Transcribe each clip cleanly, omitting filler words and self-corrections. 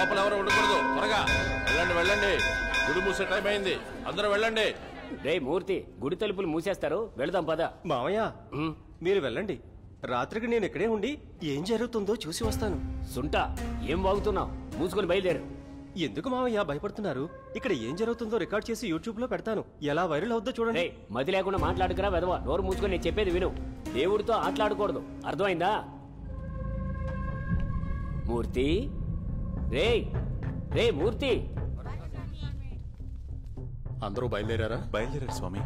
లోపల ఎవరు ఉండకూడదు. త్వరగా వెళ్ళండి వెళ్ళండి, గుడి మూసే టైం అయింది, అందరూ వెళ్ళండి. రే మూర్తి, గుడి తలుపులు మూసేస్తారు, వెళదాం పద. మామయ్య మీరు వెళ్ళండి, రాత్రికి నేను ఇక్కడే ఉండి ఏం జరుగుతుందో చూసి వస్తాను. సుంటా, ఏం వాగుతున్నావు? మూసుకొని బయలుదేరు. ఎందుకు మామయ్య భయపడుతున్నారు? ఇక్కడ ఏం జరుగుతుందో రికార్డ్ చేసి యూట్యూబ్ లో పెడతాను, ఎలా వైరల్ అవుద్దో చూడండి. మతి లేకుండా మాట్లాడుకురా వెదవా. నోరు మూసుకొని నేను చెప్పేది విను. దేవుడితో ఆటలాడకూడదు, అర్థమైందా? మూర్తి, రే రే మూర్తి. అందరూ బయలుదేరారా? బయలుదేరారు స్వామి.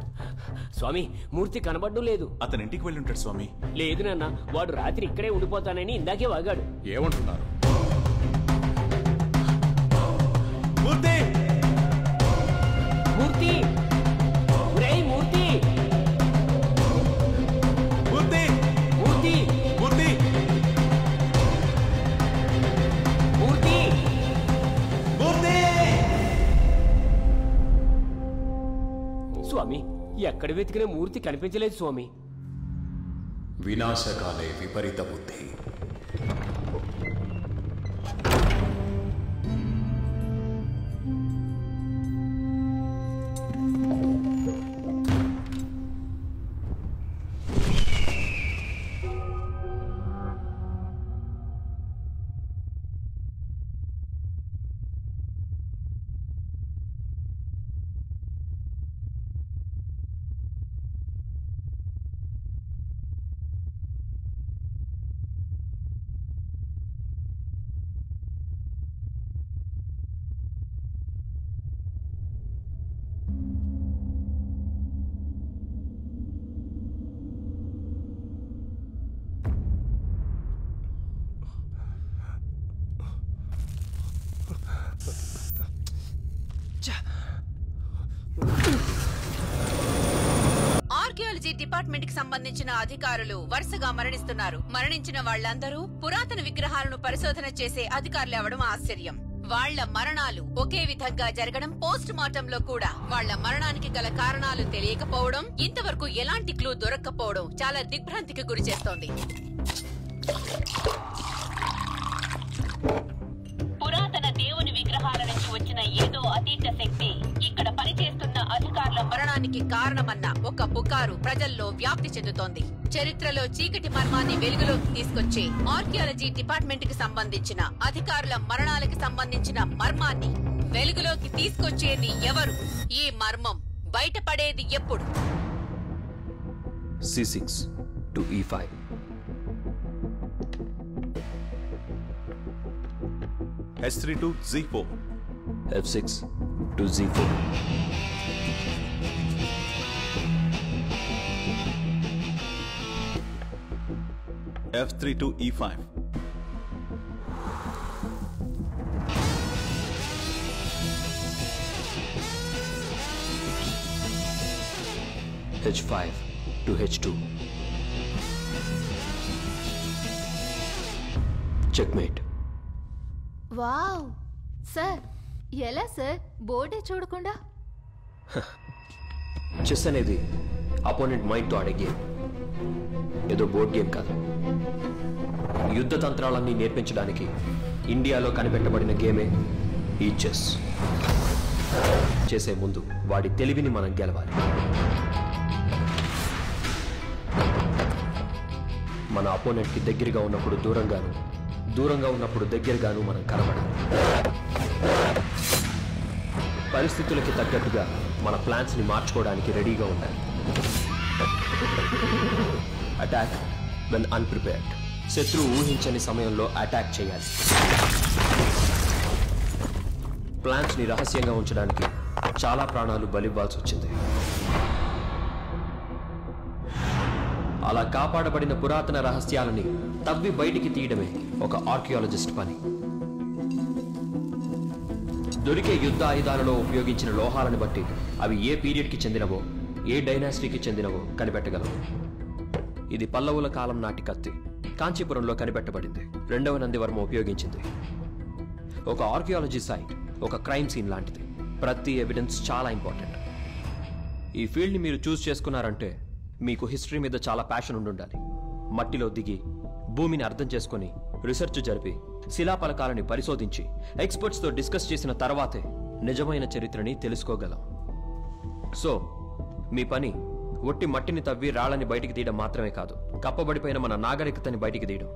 స్వామి, మూర్తి కనబడ్డం లేదు. అతని ఇంటికి వెళ్ళి ఉంటాడు స్వామి. లేదు నాన్న, వాడు రాత్రి ఇక్కడే ఉండిపోతానని ఇందాకే వాగాడు. ఏమంటున్నారు? మూర్తి! మూర్తి! ఒరేయ్ మూర్తి! మూర్తి! మూర్తి! మూర్తి! మూర్తి! మూర్తి! స్వామి, ఎక్కడ వెతికిన మూర్తి కనిపించలేదు స్వామి. వినాశకాలే విపరీత బుద్ధి. ఆర్కియాలజీ డిపార్ట్మెంట్ కి సంబంధించిన అధికారులు వరుసగా మరణిస్తున్నారు. మరణించిన వాళ్లందరూ పురాతన విగ్రహాలను పరిశోధన చేసే అధికారులు అవడం ఆశ్చర్యం. వాళ్ల మరణాలు ఒకే విధంగా జరగడం, పోస్ట్ మార్టం లో కూడా వాళ్ల మరణానికి గల కారణాలు తెలియకపోవడం, ఇంతవరకు ఎలాంటి క్లూ దొరక్కపోవడం చాలా దిగ్భ్రాంతికి గురి చేస్తోంది. పురాతన దేవుని విగ్రహాల నుంచి వచ్చిన ఏదో అతీత శక్తి ఇక్కడ పనిచేస్తున్న అధికారుల మరణానికి కారణమన్న ఒక పుకారు ప్రజల్లో వ్యాప్తి చెందుతోంది. చరిత్రలో చీకటి మర్మాన్ని వెలుగులోకి తీసుకొచ్చే ఆర్కియాలజీ డిపార్ట్మెంట్ కి సంబంధించిన అధికారుల మరణాలకు సంబంధించిన మర్మాన్ని వెలుగులోకి తీసుకొచ్చేది ఎవరు? ఈ మర్మం బయటపడేది ఎప్పుడు? C6 to E5. S3 to Z4. F6 to Z4. F3 to E5. H5 to H2. Checkmate. Wow sir, ఎలా సార్ బోర్డే చూడకుండా? చెస్ అనేది అపోనెంట్ మైండ్తో ఆడే గేమ్, ఏదో బోర్డ్ గేమ్ కాదు. యుద్ధ తంత్రాలన్నీ నేర్పించడానికి ఇండియాలో కనిపెట్టబడిన గేమే ఈ చెస్. చేసే ముందు వాడి తెలివిని మనం గెలవాలి. మన అపోనెంట్కి దగ్గరగా ఉన్నప్పుడు దూరంగాను, దూరంగా ఉన్నప్పుడు దగ్గరగాను మనం కనబడాలి. పరిస్థితులకి తగ్గట్టుగా మన ప్లాన్స్ ని మార్చుకోవడానికి రెడీగా ఉండాలి. Attack when unprepared. శత్రువు ఊహించని సమయంలో అటాక్ చేయాలి. ప్లాన్స్ ని రహస్యంగా ఉంచడానికి చాలా ప్రాణాలు బలివ్వాల్సి వచ్చింది. అలా కాపాడబడిన పురాతన రహస్యాలని తవ్వి బయటికి తీయడమే ఒక ఆర్కియాలజిస్ట్ పని. దొరికే యుద్ధ ఆయుధాలలో ఉపయోగించిన లోహాలను బట్టి అవి ఏ పీరియడ్కి చెందినవో, ఏ డైనాసిటీకి చెందినవో కనిపెట్టగలవు. ఇది పల్లవుల కాలం నాటి కత్తి, కాంచీపురంలో కనిపెట్టబడింది. 2వ నందివర్మ ఉపయోగించింది. ఒక ఆర్కియాలజీ సైట్ ఒక క్రైమ్ సీన్ లాంటిది. ప్రతి ఎవిడెన్స్ చాలా ఇంపార్టెంట్. ఈ ఫీల్డ్ని మీరు చూస్ చేసుకున్నారంటే మీకు హిస్టరీ మీద చాలా ప్యాషన్ ఉండాలి. మట్టిలో దిగి భూమిని అర్థం చేసుకుని రీసెర్చ్ జరిపి శిలాఫలకాలని పరిశోధించి ఎక్స్పర్ట్స్తో డిస్కస్ చేసిన తర్వాతే నిజమైన చరిత్రని తెలుసుకోగలం. సో మీ పని ఒట్టి మట్టిని తవ్వి రాళ్ళని బయటికి తీయడం మాత్రమే కాదు, కప్పబడిపోయిన మన నాగరికతని బయటికి తీయడం.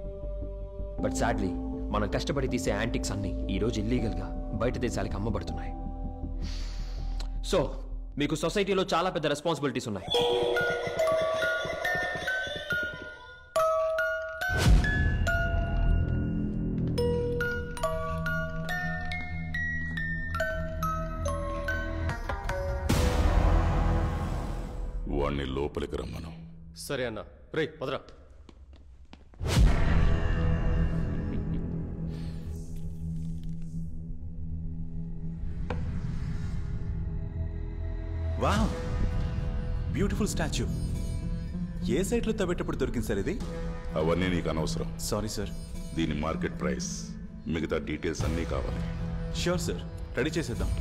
బట్ సాడ్లీ మనం కష్టపడి తీసే యాంటిక్స్ అన్నీ ఈరోజు ఇల్లీగల్గా బయట దేశాలకు అమ్మబడుతున్నాయి. సో మీకు సొసైటీలో చాలా పెద్ద రెస్పాన్సిబిలిటీస్ ఉన్నాయి. వాణ్ణి లోపలికి రమ్మను. సరే అన్న. రే పదరా. Wow, beautiful statue. ఏ సైట్లో తవ్వేటప్పుడు దొరికింది సార్ ఇది? అవన్నీ నీకు అనవసరం. Sorry sir. దీని మార్కెట్ ప్రైస్, మిగతా డీటెయిల్స్ అన్నీ కావాలి. ష్యూర్ సార్, రెడీ చేసేద్దాం.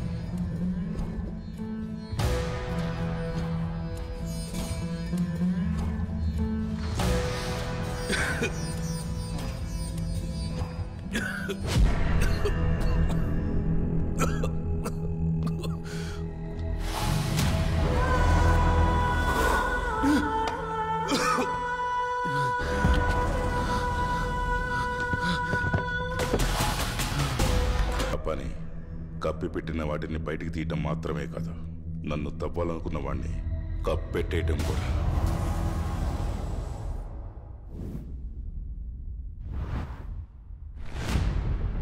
పని కప్పి పెట్టిన వాటిని బయటికి తీయటం మాత్రమే కాదు, నన్ను తవ్వాలనుకున్న వాడిని కప్పెట్టేయటం కూడా.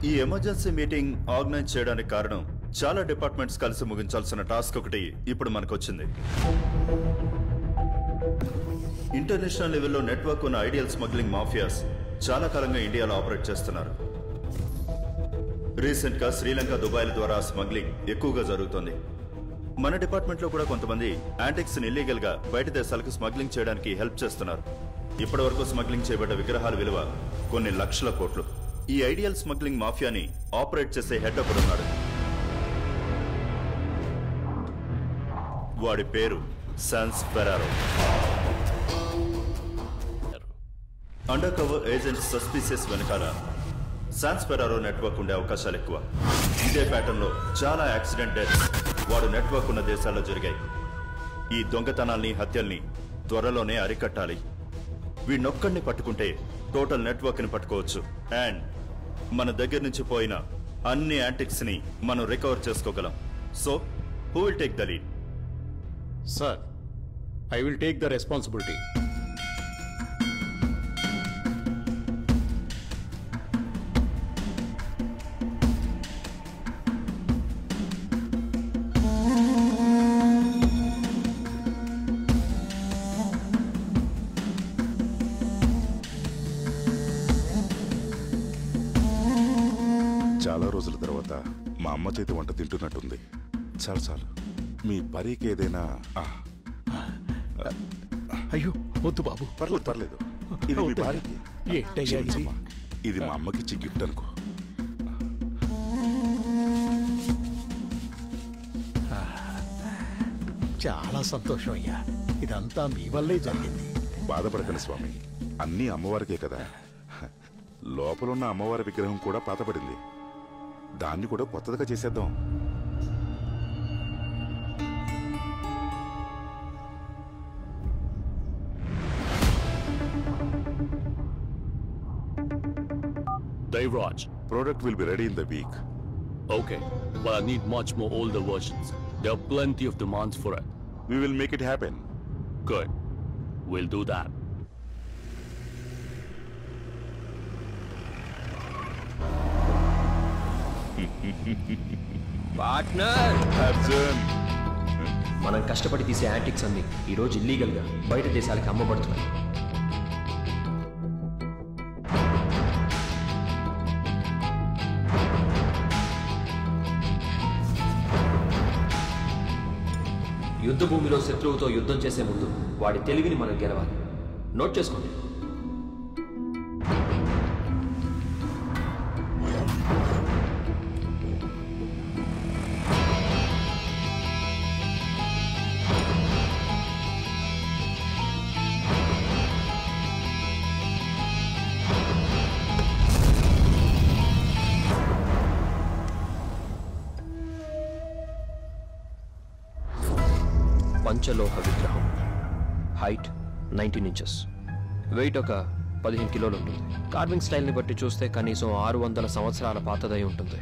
ఈ ఎమర్జెన్సీ మీటింగ్ ఆర్గనైజ్ చేయడానికి కారణం చాలా డిపార్ట్మెంట్స్ కలిసి ముగించాల్సిన టాస్క్ ఒకటి ఇప్పుడు మనకొచ్చింది. ఇంటర్నేషనల్ లెవెల్లో నెట్వర్క్ ఉన్న ఐడియల్ స్మగ్లింగ్ మాఫియాస్ చాలా కాలంగా ఇండియాలో ఆపరేట్ చేస్తున్నారు. రీసెంట్ గా శ్రీలంక, దుబాయ్ల ద్వారా స్మగ్లింగ్ ఎక్కువగా జరుగుతోంది. మన డిపార్ట్మెంట్ లో కూడా కొంతమంది యాంటిక్స్ ఇల్లీగల్ గా బయట దేశాలకు స్మగ్లింగ్ చేయడానికి హెల్ప్ చేస్తున్నారు. ఇప్పటి వరకు స్మగ్లింగ్ చేయబడ్డ విగ్రహాల విలువ కొన్ని లక్షల కోట్లు. ఈ ఐడియల్ స్మగ్లింగ్ మాఫియాని ఆపరేట్ చేసే హెడ్ ఒకడున్నాడు. వాడి పేరు sands Ferraro. Under cover agent suspicious వెనకాల సాన్స్ ఫెరారో నెట్వర్క్ ఉండే అవకాశాలు ఎక్కువ. ఇదే ప్యాటర్న్ లో చాలా యాక్సిడెంట్ డెత్స్ వాడు నెట్వర్క్ ఉన్న దేశాల్లో జరిగాయి. ఈ దొంగతనాల్ని, హత్యల్ని త్వరలోనే అరికట్టాలి. వీడినొక్కడిని పట్టుకుంటే టోటల్ నెట్వర్క్ ని పట్టుకోవచ్చు. అండ్ మన దగ్గర నుంచి పోయిన అన్ని యాంటిక్స్ ని మనం రికవర్ చేసుకోగలం. So who will take the lead? Sir, I will take the responsibility. చాలా రోజుల తర్వాత మా అమ్మ చేతి వంట తింటున్నట్టుంది. చాలు చాలు, మీ పరికి ఏదైనా. అయ్యో వద్దు బాబు. పర్లేదు పర్లేదు, ఇది మీ భార్యకి. క్షమించమ్మా, ఇది మా అమ్మకి ఇచ్చే గిఫ్ట్ అనుకో. చాలా సంతోషం అయ్యా, ఇదంతా మీ వల్లే జరిగింది. బాధపడకండి స్వామి, అన్నీ అమ్మవారికే కదా. లోపలున్న అమ్మవారి విగ్రహం కూడా పాతపడింది, దాన్ని కూడా కొత్తదిగా చేసేద్దాం. Devraj. Product will be ready in the week. Okay, but I need much more older versions. There are plenty of demands for it. We will make it happen. Good. We'll do that. Partner, మనం కష్టపడి తీసే antiques అన్ని ఈరోజు ఇల్లీగల్గా బయట దేశాలకు అమ్మబడుతున్నాయి. యుద్ధ భూమిలో శత్రువుతో యుద్ధం చేసే ముందు వాడి తెలివిని మనం గెలవాలి. నోట్ చేసుకోండి. పంచలోహ విగ్రహం. హైట్ 19 ఇంచెస్, వెయిట్ ఒక 15 కిలోలు ఉంటుంది. కార్వింగ్ స్టైల్ని బట్టి చూస్తే కనీసం 600 సంవత్సరాల పాతదై ఉంటుంది.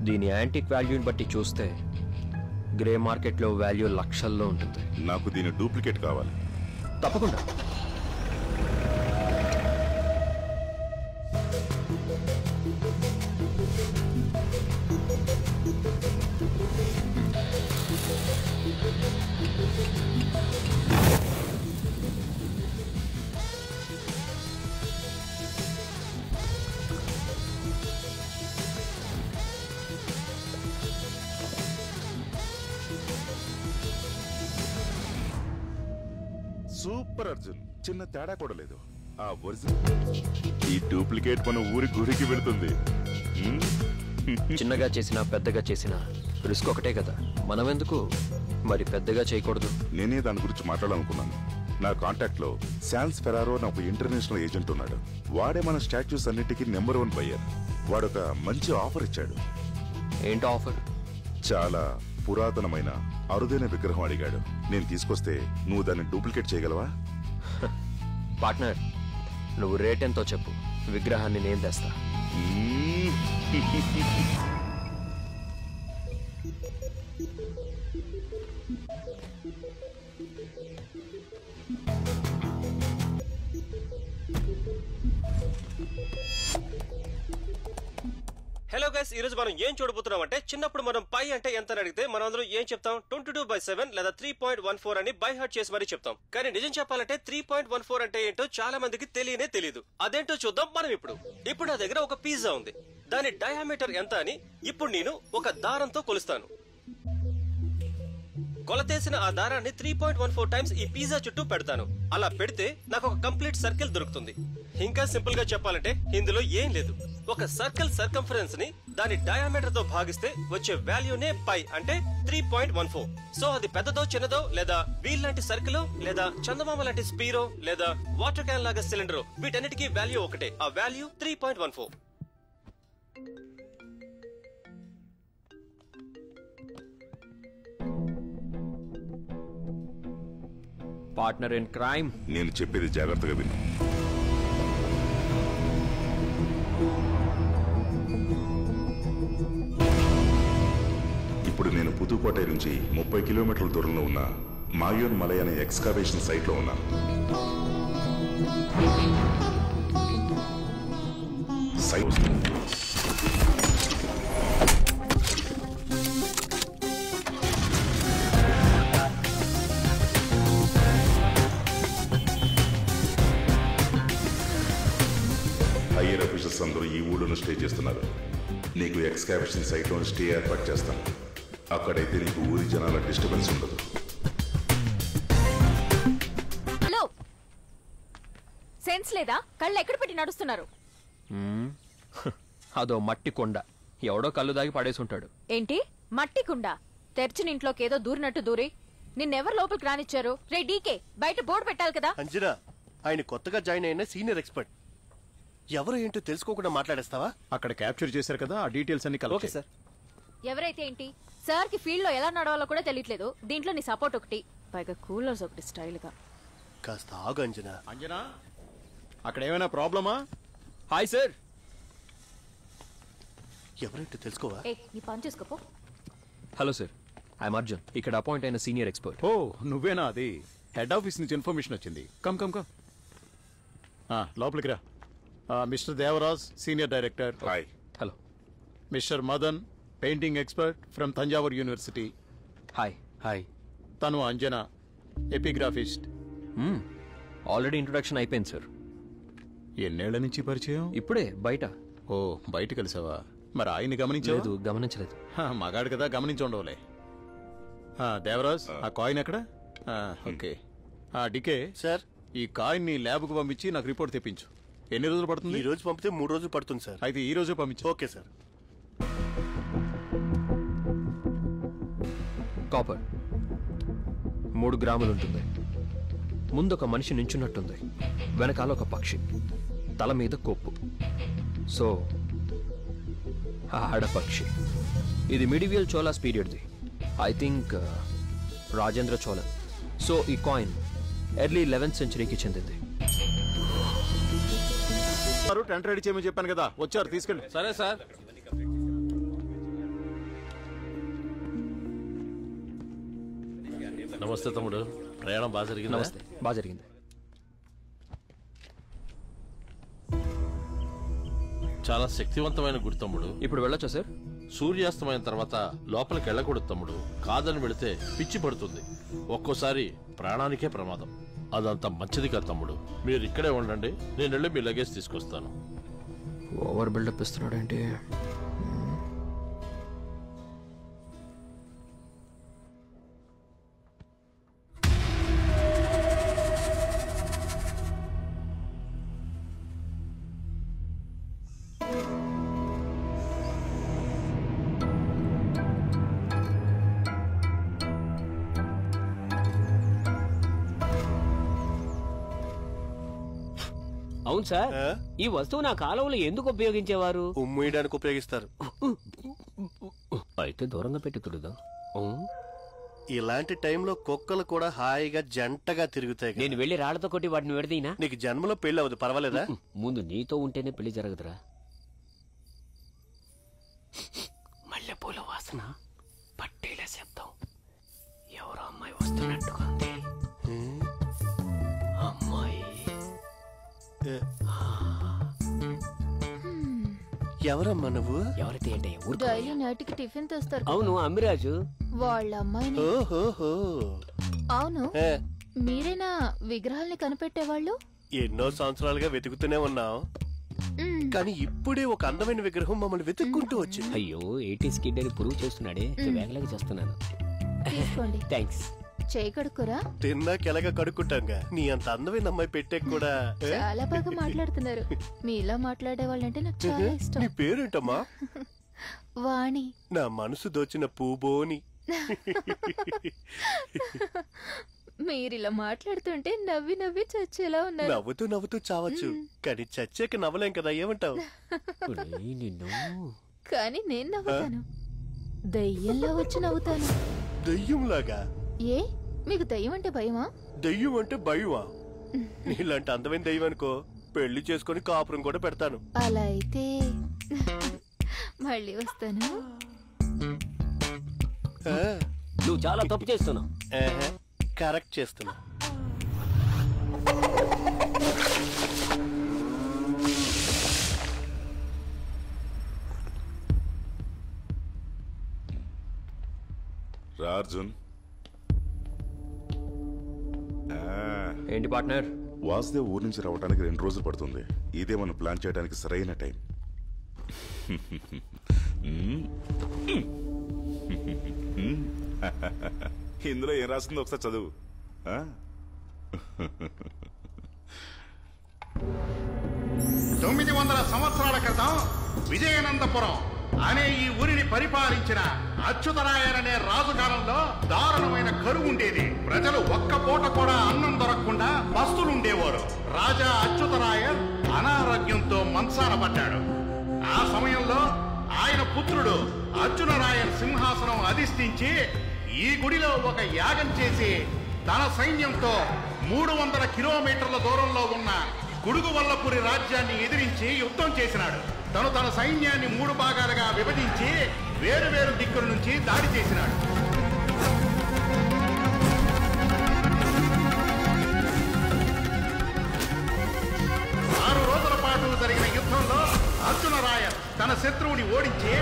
దీని యాంటిక్ వాల్యూని బట్టి చూస్తే గ్రే మార్కెట్లో వాల్యూ లక్షల్లో ఉంటుంది. నాకు దీని డూప్లికేట్ కావాలి. తప్పకుండా. సూపర్ అర్జున్, చిన్న తేడా కూడా లేదు. ఆ ఒరిజినల్ ఈ డూప్లికేట్ మన ఊరి గురికి వెళుతుంది. చిన్నగా చేసినా పెద్దగా చేసినా రిస్క్ ఒకటే కదా. మనం ఎందుకు మరి పెద్దగా చేయకూడదు? నేనే దాని గురించి మాట్లాడాలనుకున్నాను. నా కాంటాక్ట్ లో శాన్స్ ఫెరారో అని ఒక ఇంటర్నేషనల్ ఏజెంట్ ఉన్నాడు. వాడే మన స్టాచ్యూస్ అన్నిటికీ నెంబర్ 1 బయ్యర్. వాడొక మంచి ఆఫర్ ఇచ్చాడు. ఏంటో ఆఫర్? చాలా పురాతనమైన అరుదైన విగ్రహం అడిగాడు. నేను తీసుకొస్తే నువ్వు దాన్ని డూప్లికేట్ చేయగలవా? పార్ట్నర్, నువ్వు రేట్ ఎంతో చెప్పు, విగ్రహాన్ని నేను తెస్తా. హలో గైస్, ఈ రోజు మనం ఏం చూడబోతున్నాం అంటే, చిన్నప్పుడు మనం పై అంటే ఎంత అని అడిగితే మనం అందరం ఏం చెప్తాం? 22/7 లేదా 3.14 అని బై హార్ట్ చేసి మరీ చెప్తాం. కానీ నిజం చెప్పాలంటే 3.14 అంటే ఏంటో చాలా మందికి తెలియదు. అదేంటో చూద్దాం మనం ఇప్పుడు నా దగ్గర ఒక పిజ్జా ఉంది. దాని డయామీటర్ ఎంత అని ఇప్పుడు నేను ఒక దారంతో కొలుస్తాను. కొలతేసిన ఆ దారాన్ని 3.14 టైమ్స్ ఈ పిజ్జా చుట్టూ పెడతాను. అలా పెడితే నాకు ఒక కంప్లీట్ సర్కిల్ దొరుకుతుంది. ఇంకా సింపుల్ గా చెప్పాలంటే ఇందులో ఏం లేదు. ఒక సర్కిల్ సర్కంఫరెన్స్ ని దాని డయామీటర్ తో భాగిస్తే వచ్చే వాల్యూనే పై అంటే 3.14. సో అది పెద్దదో చిన్నదో లేదా వీల్ లాంటి సర్కిల్ లేదా చందమామ లాంటి స్పీరో లేదా వాటర్ క్యాన్ లాగా సిలిండర్, వీటన్నిటికీ వాల్యూ ఒకటే. ఆ వాల్యూ 3.14. పార్ట్నర్ ఇన్ క్రైమ్, నేను చెప్పేది జాగ్రత్తగా విను. ఇప్పుడు నేను పుదుకోటై నుంచి 30 కిలోమీటర్ల దూరంలో ఉన్న మాయోన్ మలై అనే ఎక్స్కావేషన్ సైట్ లో ఉన్నాను. హైయర్ ఆఫీసర్స్ అందరూ ఈ ఊళ్ళోనే స్టే చేస్తున్నారు. నీకు ఎక్స్కావేషన్ సైట్ లో స్టే ఏర్పాటు చేస్తాను. అక్కడైతే నీకు ఊరి జనాల డిస్టర్బెన్స్ ఉండదు. హలో, సెన్స్ లేదా? కళ్ళు ఎక్కడ పెట్టి నడుస్తున్నారు? అదో మట్టి కొండ, ఎవడో కళ్ళు దాగి పడేసి ఉంటాడు. ఏంటి మట్టి కుండ? తెరిచిన ఇంట్లోకి ఏదో దూరినట్టు దూరి నిన్నెవరు లోపలికి రానిచ్చారు? రే డీకే, బయట బోర్డు పెట్టాలి కదా. అంజనా, ఆయన కొత్తగా జాయిన్ అయిన సీనియర్ ఎక్స్పర్ట్. ఎవరు ఏంటో తెలుసుకోకుండా మాట్లాడేస్తావా? అక్కడ క్యాప్చర్ చేశారు కదా, ఆ డీటెయిల్స్ అన్ని కలెక్ట్. Okay sir. ఎవరైతే ఏంటి, సార్ కి ఫీల్డ్ లో ఎలా నడవాలో కూడా తెలియట్లేదు. దీంట్లో నీ సపోర్ట్ ఒకటి, పైగా కూలర్స్ ఒకటి స్టైల్ గా. కాస్త ఆగు అంజనా. అంజనా, అక్కడ ఏమైనా ప్రాబ్లమా? Hi sir. ఎవరైతే తెలుసుకోవా? ఏ, నీ పని చేసుకోపో. హలో సార్, ఐఎమ్ అర్జున్, ఇక్కడ అపాయింట్ అయిన సీనియర్ ఎక్స్పర్ట్. ఓ నువ్వేనా? అది హెడ్ ఆఫీస్ నుంచి ఇన్ఫర్మేషన్ వచ్చింది. కమ్ కమ్ కమ్, లోపలికి రా. Mister Devaraj, senior director. Hi. Hello. Mister Madan, painting expert from Thanjavur university. Hi. Hi. తను అంజనా, ఎపిగ్రాఫిస్ట్. ఆల్రెడీ ఇంట్రొడక్షన్ అయిపోయింది సార్. ఎన్నేళ్ల నుంచి పరిచయం? ఇప్పుడే బయట. ఓ, బయట కలిసావా? మరి ఆయన్ని గమనించలేదు? గమనించలేదు. మగాడు కదా, గమనించి ఉండవులే. దేవరాజ్, ఆ కాయిన్ ఎక్కడ? ఓకే. డికే సార్, ఈ కాయిన్ ని ల్యాబ్ కు పంపించి నాకు రిపోర్ట్ తెప్పించు. ఎన్ని రోజులు పడుతుంది? ఈ రోజు పంపితే 3 రోజులు పడుతుంది సార్. అయితే ఈ రోజే పంపించు. Okay sir. కాపర్ 3 గ్రాములు ఉంటుంది. ముందొక మనిషి నించున్నట్టుంది, వెనకాల ఒక పక్షి, తల మీద కొప్పు. సో ఆడపక్షి. ఇది మిడివియల్ చోలాస్ పీరియడ్ది. I think Rajendra Cholan. So ఈ కాయిన్ ఎర్లీ 11th సెంచరీకి చెందింది. టెంట్ రెడీ చేయమని చెప్పాను కదా, వచ్చారు తీసుకెళ్ళి. సరే సార్. నమస్తే తమ్ముడు, ప్రయాణం బాగా జరిగింది. నమస్తే, బాగా జరిగింది. చాలా శక్తివంతమైన గుడి తమ్ముడు. ఇప్పుడు వెళ్ళొచ్చా సార్? సూర్యాస్తమైన తర్వాత లోపలికి వెళ్ళకూడదు తమ్ముడు. కాదని వెళితే పిచ్చి పడుతుంది, ఒక్కోసారి ప్రాణానికే ప్రమాదం. అదంతా మంచిది కాదు తమ్ముడు. మీరు ఇక్కడే ఉండండి, నేను వెళ్ళి మీ లగేజ్ తీసుకొస్తాను. ఓవర్ బిల్డప్ ఇస్తున్నాడేంటి? అవును సార్, ఈ వస్తువు నా కాలంలో ఎందుకు ఉపయోగించేవారు? ఉమ్మేయడానికి ఉపయోగిస్తారు. అయితే దూరంగా పెట్టి తుడుదా. ఇలాంటి టైంలో కుక్కలు కూడా హాయిగా జంటగా తిరుగుతాయి. నేను వెళ్ళి రాళ్లతో కొట్టి వాటిని విడదీనా? నీకు జన్మలో పెళ్లి అవ్వదు, పర్వాలేదా? ముందు నీతో ఉంటేనే పెళ్లి జరగదురా. మల్లెపూల వాసన, పట్టేల శబ్దం, ఎవరో అమ్మాయి వస్తున్నట్టుగా ఉంది. అమ్మాయి ఎవరమ్మా నువ్వు? ఎవరైతే ఏంటి? డైలీ నైట్కి టిఫిన్ తెస్తారు. అవును, అమ్మిరాజు వాళ్ళ అమ్మాయిని. ఓహోహో. అవును, మీరేనా విగ్రహాల్ని కనిపెట్టేవాళ్ళు? ఎన్నో సంవత్సరాలుగా వెతుకుతూనే ఉన్నాం, కానీ ఇప్పుడే ఒక అందమైన విగ్రహం మమ్మల్ని వెతుక్కుంటూ వచ్చింది. అయ్యో, 80s కిడ్ అని ప్రూవ్ చేస్తున్నాడే, వేగలేక చేస్తున్నాను. తీసుకోండి. థ్యాంక్స్. చేయి కడుక్కోరా? తిన్నాక ఎలాగా కడుక్కుంటాంగా. నీ అంత అందమైన అమ్మాయి పెట్టే కూడా. చాలా బాగా మాట్లాడుతున్నారు. మీలో మాట్లాడే వాళ్ళంటే నాకు చాలా ఇష్టం. నీ పేరేంటమ్మా? వాణి. నా మనసు దోచిన పూబోని. మీరిలా మాట్లాడుతుంటే నవ్వి నవ్వి చచ్చేలా ఉన్నారు. నవ్వుతూ నవ్వుతూ చావచ్చు, కానీ చచ్చాక నవ్వలేం కదా, ఏమంటావు? కానీ నేను నవ్వుతాను, దయ్యంలా వచ్చి నవ్వుతాను. దయ్యంలాగా? ఏ, మీకు దయ్యం అంటే భయమా? దయ్యం అంటే భయమా? నీలాంటి అందమైన దయ్యం అనుకో, పెళ్లి చేసుకుని కాపురం కూడా పెడతాను. అలా అయితే మళ్ళీ వస్తాను. నువ్వు చాలా తప్పు చేస్తున్నావు. కరెక్ట్ చేస్తున్నా. అర్జున్, ఏంటి పార్ట్నర్? వాసుదేవ్ ఊరి నుంచి రావడానికి 2 రోజులు పడుతుంది. ఇదే మనం ప్లాన్ చేయడానికి సరైన టైం. ఇందులో ఏం రాస్తుందో ఒకసారి చదువు. 900 సంవత్సరాల క్రితం విజయనందపురం అనే ఈ ఊరిని పరిపాలించిన అచ్యుతరాయరనే రాజు కాలంలో దారుణమైన కరువు ఉండేది. ప్రజలు ఒక్క పూట కూడా అన్నం దొరకకుండా పస్తులుండేవారు. రాజా అచ్యుతరాయర్ అనారోగ్యంతో మంచాన పడ్డాడు. ఆ సమయంలో ఆయన పుత్రుడు అర్జునరాయర్ సింహాసనం అధిష్ఠించి ఈ గుడిలో ఒక యాగం చేసి తన సైన్యంతో 300 కిలోమీటర్ల దూరంలో ఉన్న గుడుగువల్లపురి రాజ్యాన్ని ఎదిరించి యుద్ధం చేసినాడు. తన సైన్యాన్ని 3 భాగాలుగా విభజించి వేరు వేరు దిక్కుల నుంచి దాడి చేసినాడు. జరిగిన యుద్ధంలో అర్జునరాయర్ తన శత్రువుని ఓడించి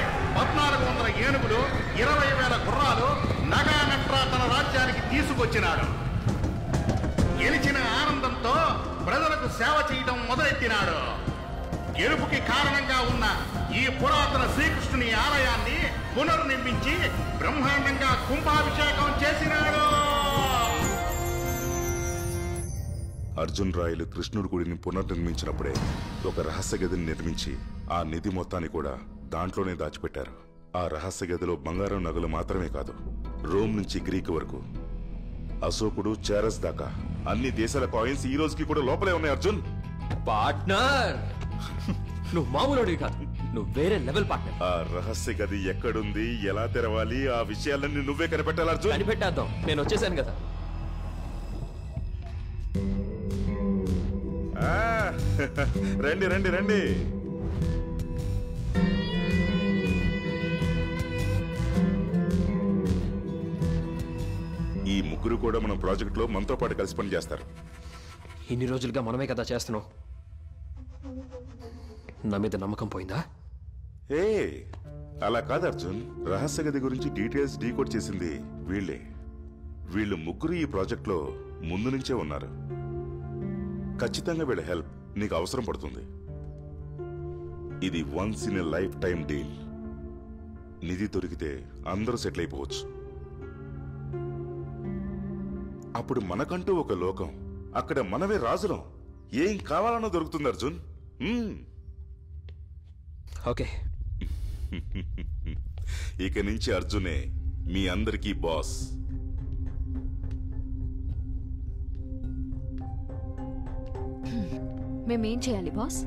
1400 ఏనుగులు, 20,000 గుర్రాలు, నగానట్రా తన రాజ్యానికి తీసుకొచ్చినాడు. గెలిచిన ఆనందంతో ప్రజలకు సేవ చేయడం మొదలెట్టినాడు. గెలుపుకి కారణంగా ఉన్న ఈ పురాతన శ్రీకృష్ణుని ఆలయాన్ని పునర్నిర్మించి బ్రహ్మాండంగా కుంభాభిషేకం చేసినాడు. అర్జున్ రాయలు కృష్ణుడి గుడిని పునర్నిర్మించినప్పుడే ఒక రహస్య గదిని నిర్మించి ఆ నిధి మొత్తాన్ని కూడా దాంట్లోనే దాచిపెట్టారు. ఆ రహస్య గదిలో బంగారం నగలు మాత్రమే కాదు, రోమ్ నుంచి గ్రీక్ వరకు, అశోకుడు, చారస్ దాకా అన్ని దేశాల కాయిన్స్ ఈ రోజుకి కూడా లోపలే ఉన్నాయి. అర్జున్ పార్ట్నర్, నువ్వు మామూలు కాదు, నువ్వు వేరే లెవెల్ పార్ట్నర్. ఆ రహస్య గది ఎక్కడుంది, ఎలా తెరవాలి, ఆ విషయాలన్నీ నువ్వే కనిపెట్టాలి అర్జున్. కనిపెట్టేద్దాం, నేను వచ్చేసాను కదా. రండి రండి రండి. ఈ ముగ్గురు కూడా మన ప్రాజెక్ట్ లో మనతో పాటు కలిసి పని చేస్తారు. ఇన్ని రోజులుగా మనమే కదా చేస్తున్నాం. నా మీద నమ్మకం పోయిందా? ఏ అలా కాదు అర్జున్, రహస్య గది గురించి డీటెయిల్స్ డీకోడ్ చేసింది వీళ్ళే. వీళ్ళు ముగ్గురు ఈ ప్రాజెక్ట్ లో ముందు నుంచే ఉన్నారు. ఖచ్చితంగా వీళ్ళ హెల్ప్ నీకు అవసరం పడుతుంది. ఇది once in a lifetime deal. నిధి దొరికితే అందరూ సెటిల్ అయిపోవచ్చు. అప్పుడు మనకంటూ ఒక లోకం, అక్కడ మనమే రాజులం. ఏం కావాలన్నా దొరుకుతుంది అర్జున్. ఓకే. ఇక నుంచి అర్జునే మీ అందరికీ బాస్. మేమేం చేయాలి బాస్?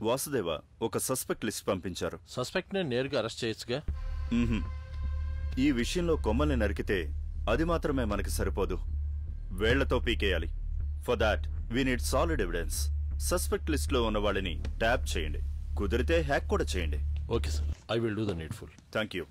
వాసుదేవ ఒక సస్పెక్ట్ లిస్ట్ పంపించారు. సస్పెక్ట్ ని నేరుగా అరెస్ట్ చేయొచ్చుగా? ఈ విషయంలో కొమ్మల్ని నరికితే అది మాత్రమే మనకి సరిపోదు, వేళ్లతో పీకేయాలి. For that we need solid evidence. Suspect list లో ఉన్న వాళ్ళని ట్యాప్ చేయండి, కుదిరితే హ్యాక్ కూడా చేయండి. Okay sir, I will do the needful. Thank you.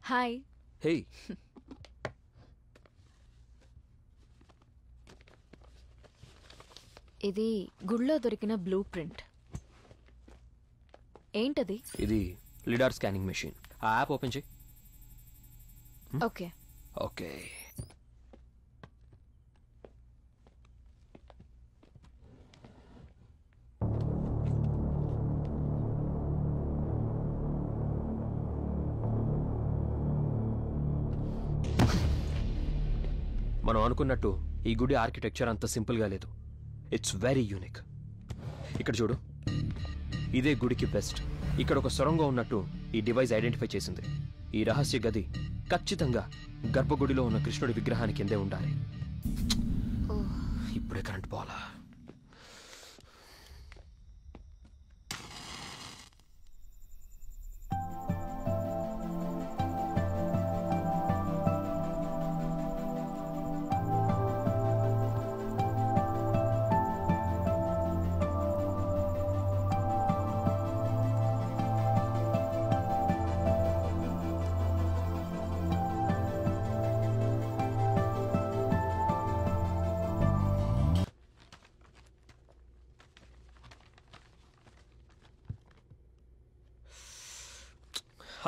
Hi. Hey, ఇది గుళ్ళో దొరికిన బ్లూ ప్రింట్. ఏంటది? ఇది లిడార్ స్కానింగ్ మెషిన్. ఆ యాప్ ఓపెన్ చేయి. Okay okay. మనం అనుకున్నట్టు ఈ గుడి ఆర్కిటెక్చర్ అంత సింపుల్గా లేదు. It's very unique. ఇక్కడ చూడు, ఇదే గుడికి బెస్ట్. ఇక్కడ ఒక సొరంగం ఉన్నట్టు ఈ డివైస్ ఐడెంటిఫై చేసింది. ఈ రహస్య గది ఖచ్చితంగా గర్భగుడిలో ఉన్న కృష్ణుడి విగ్రహానికి కిందే ఉండాలి. ఇప్పుడే కరెంట్ పోవాలా?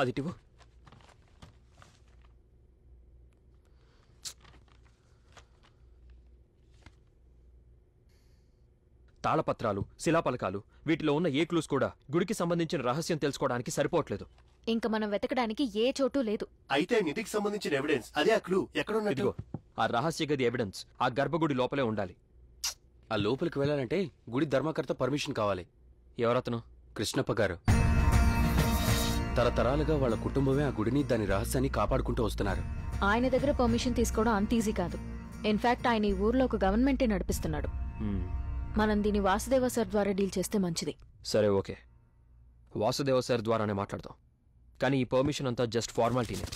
అది టివు. తాళపత్రాలు, శిలాపలకాలు, వీటిలో ఉన్న ఏ క్లూస్ కూడా గుడికి సంబంధించిన రహస్యం తెలుసుకోవడానికి సరిపోవట్లేదు. ఇంకా మనం వెతకడానికి ఏ చోటు లేదు. అయితే నిధికి సంబంధించిన ఎవిడెన్స్ అదే ఆ క్లూ ఎక్కడ? ఇదిగో ఆ రహస్య గది ఎవిడెన్స్ ఆ గర్భగుడి లోపలే ఉండాలి. ఆ లోపలికి వెళ్ళాలంటే గుడి ధర్మకర్త పర్మిషన్ కావాలి. ఎవరతను? కృష్ణప్ప గారు. తరతరాలుగా వాళ్ళ కుటుంబమే ఆ గుడిని, దాని రహస్యాన్ని కాపాడుకుంటూ వస్తున్నారు. ఆయన దగ్గర పర్మిషన్ తీసుకోవడం అంత ఈజీ కాదు. ఇన్ఫాక్ట్ ఆయన ఈ ఊర్లో ఒక గవర్నమెంటే నడిపిస్తున్నాడు. మనం దీన్ని వాసుదేవ సార్ ద్వారా డీల్ చేస్తే మంచిది. సరే ఓకే, వాసుదేవ సార్ ద్వారానే మాట్లాడదాం. కానీ ఈ పర్మిషన్ అంతా జస్ట్ ఫార్మాలిటీనే.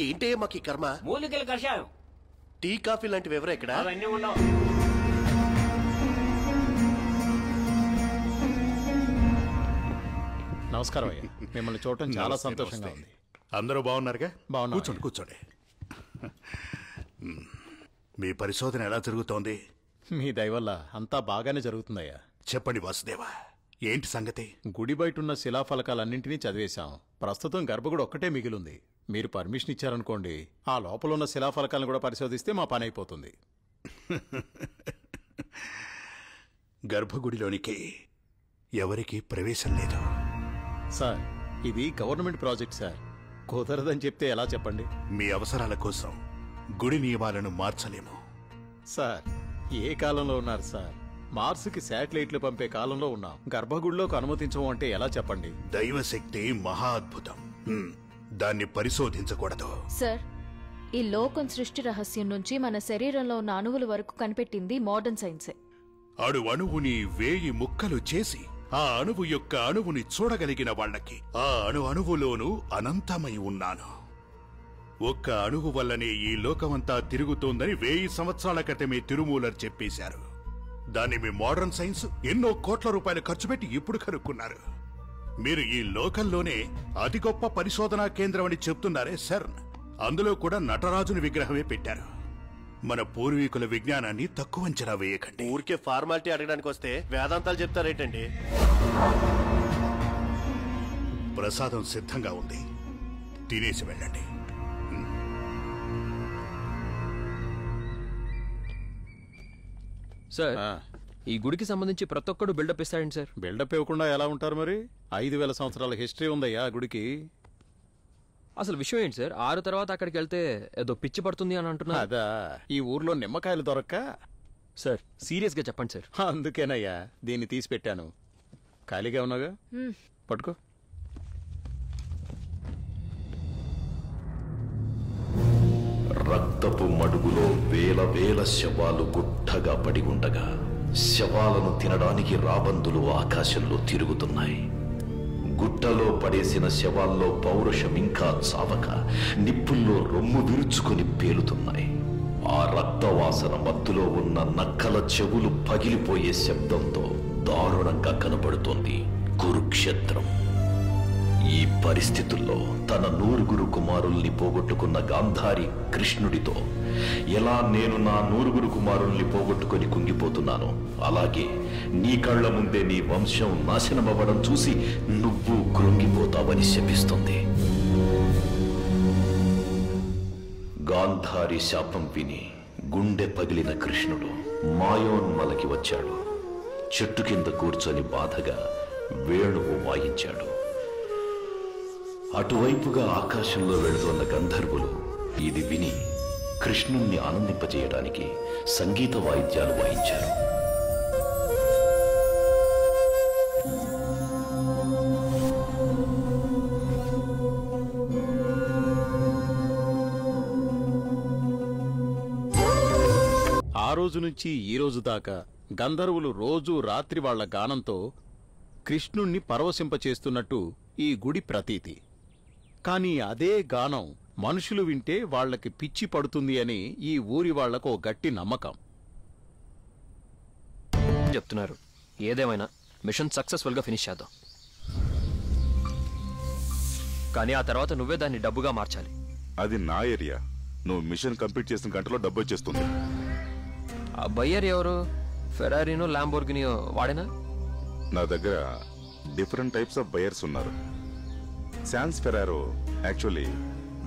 ఏంటే మాకు ఈ కర్మ? మూలికల కషాయం, టీ, కాఫీ లాంటివి ఎవరు ఇక్కడ? అవన్నీ ఉండవు. నమస్కారం అయ్యా, మిమ్మల్ని చూడటం చాలా సంతోషంగా ఉంది. అందరూ బాగున్నారుగా? బాగున్నా. కూర్చోండి కూర్చోండి. మీ పరిశోధన ఎలా జరుగుతోంది? మీ దయ వల్ల అంతా బాగానే జరుగుతుందయ్యా. చెప్పండి వాసుదేవ, ఏంటి సంగతి? గుడి బయట ఉన్న శిలాఫలకాలన్నింటినీ చదివేశాం. ప్రస్తుతం గర్భగుడి ఒక్కటే మిగిలింది. మీరు పర్మిషన్ ఇచ్చారనుకోండి, ఆ లోపల ఉన్న శిలాఫలకాలను కూడా పరిశోధిస్తే మా పని అయిపోతుంది. గర్భగుడిలోనికి ఎవరికీ ప్రవేశం లేదు. సార్, ఇది గవర్నమెంట్ ప్రాజెక్ట్ సార్. కుదరదని చెప్తే ఎలా చెప్పండి? మీ అవసరాల కోసం గుడి నియమాలను మార్చలేము. సార్, ఏ కాలంలో ఉన్నారు సార్? మార్సుకి శాటిలైట్లు పంపే కాలంలో ఉన్నాం. గర్భగుడిలోకి అనుమతించము అంటే ఎలా చెప్పండి? దైవశక్తి మహా అద్భుతం. దాన్ని పరిశోధించకూడదు. సార్, ఈ లోకం సృష్టి రహస్యం నుంచి మన శరీరంలో ఉన్న అణువుల వరకు కనిపెట్టింది మోడర్న్ సైన్సే. అణువుని 1000 ముక్కలు చేసి ఆ అణువు యొక్క అణువుని చూడగలిగిన వాళ్ళకి ఆ అణువులోనూ అనంతమై ఉన్నాను. ఒక్క అణువు వల్లనే ఈ లోకమంతా తిరుగుతోందని 1000 సంవత్సరాల క్రితమే తిరుమూలర్ చెప్పేశారు. దాన్ని మీ మోడర్న్ సైన్స్ ఎన్నో కోట్ల రూపాయలు ఖర్చు పెట్టి ఇప్పుడు కనుక్కున్నారు. మీరు ఈ లోకంలోనే అతి గొప్ప పరిశోధనా కేంద్రం అని చెప్తున్నారే సార్, అందులో కూడా నటరాజుని విగ్రహమే పెట్టారు. మన పూర్వీకుల విజ్ఞానాన్ని తక్కువ అంచనా వేయకండి. ఊరికే ఫార్మాలిటీ అడగడానికి వస్తే వేదాంతాలు చెప్తారేంటండి? ప్రసాదం సిద్ధంగా ఉంది, తినేసి వెళ్ళండి. సార్, ఈ గుడికి సంబంధించి ప్రతి ఒక్కడు బిల్డప్ ఇస్తాడండి సార్. బిల్డప్ ఇవ్వకుండా ఎలా ఉంటారు మరి? 5000 సంవత్సరాల హిస్టరీ ఉందయ్యా గుడికి. అసలు విషయం ఏంటి సార్? 6 తర్వాత అక్కడికి వెళ్తే ఏదో పిచ్చి పడుతుంది అని అంటున్నా. అదా, ఈ ఊర్లో నిమ్మకాయలు దొరక్క. సార్, సీరియస్ గా చెప్పండి సార్. అందుకేనయ్యా దీన్ని తీసి పెట్టాను. ఖాళీగా ఉన్నాగా, పట్టుకో. రక్తపు మడుగులో వేల వేల శవాలు గుట్టగా పడి ఉండగా శవాలను తినడానికి రాబందులు ఆకాశంలో తిరుగుతున్నాయి. గుట్టలో పడేసిన శవాల్లో పౌరుషం ఇంకా చావక నిప్పుల్లో రొమ్ము విరుచుకొని పేలుతున్నాయి. ఆ రక్తవాసన మత్తులో ఉన్న నక్కల చెవులు పగిలిపోయే శబ్దంతో దారుణంగా కనబడుతోంది కురుక్షేత్రం. ఈ పరిస్థితుల్లో తన 9 కుమారుల్ని పోగొట్టుకున్న గాంధారి కృష్ణుడితో ఎలా నేను నా 9 కుమారుల్ని పోగొట్టుకొని కుంగిపోతున్నానో, అలాగే నీ కళ్ల ముందే నీ వంశం నాశనమవ్వడం చూసి నువ్వు కృంగిపోతావని శపిస్తుంది. గాంధారి శాపం విని గుండె పగిలిన కృష్ణుడు మాయోన్మలకి వచ్చాడు. చెట్టు కింద కూర్చొని బాధగా వేణువు వాయించాడు. అటువైపుగా ఆకాశంలో వెళుతున్న గంధర్వులు ఇది విని కృష్ణుణ్ణి ఆనందింపజేయడానికి సంగీత వాయిద్యాలు వాయించారు. ఆ రోజు నుంచి ఈ రోజు దాకా గంధర్వులు రోజూ రాత్రి వాళ్ల గానంతో కృష్ణుణ్ణి పరవశింపచేస్తున్నట్టు ఈ గుడి ప్రతీతి. కానీ అదే గానం మనుషులు వింటే వాళ్లకి పిచ్చి పడుతుంది అని ఈ ఊరి వాళ్లకు గట్టి నమ్మకం. చెప్తున్నారు. ఏదేమైనా మిషన్ సక్సెస్ఫుల్ గా ఫినిష్ చేద్దాం. కానీ ఆ తర్వాత నువ్వే దాన్ని డబ్బుగా మార్చాలి. అది నా ఏరియా. నువ్వు మిషన్ కంప్లీట్ చేసిన గంటలో డబ్బు వచ్చేస్తుంది. ఆ బయ్యర్ ఎవరు? ఫెరారీనో ల్యాంబోర్గినియో వాడేనా? నా దగ్గర డిఫరెంట్ టైప్స్ ఆఫ్ బయర్స్ ఉన్నారు. శాన్స్ ఫెరారో యాక్చువల్లీ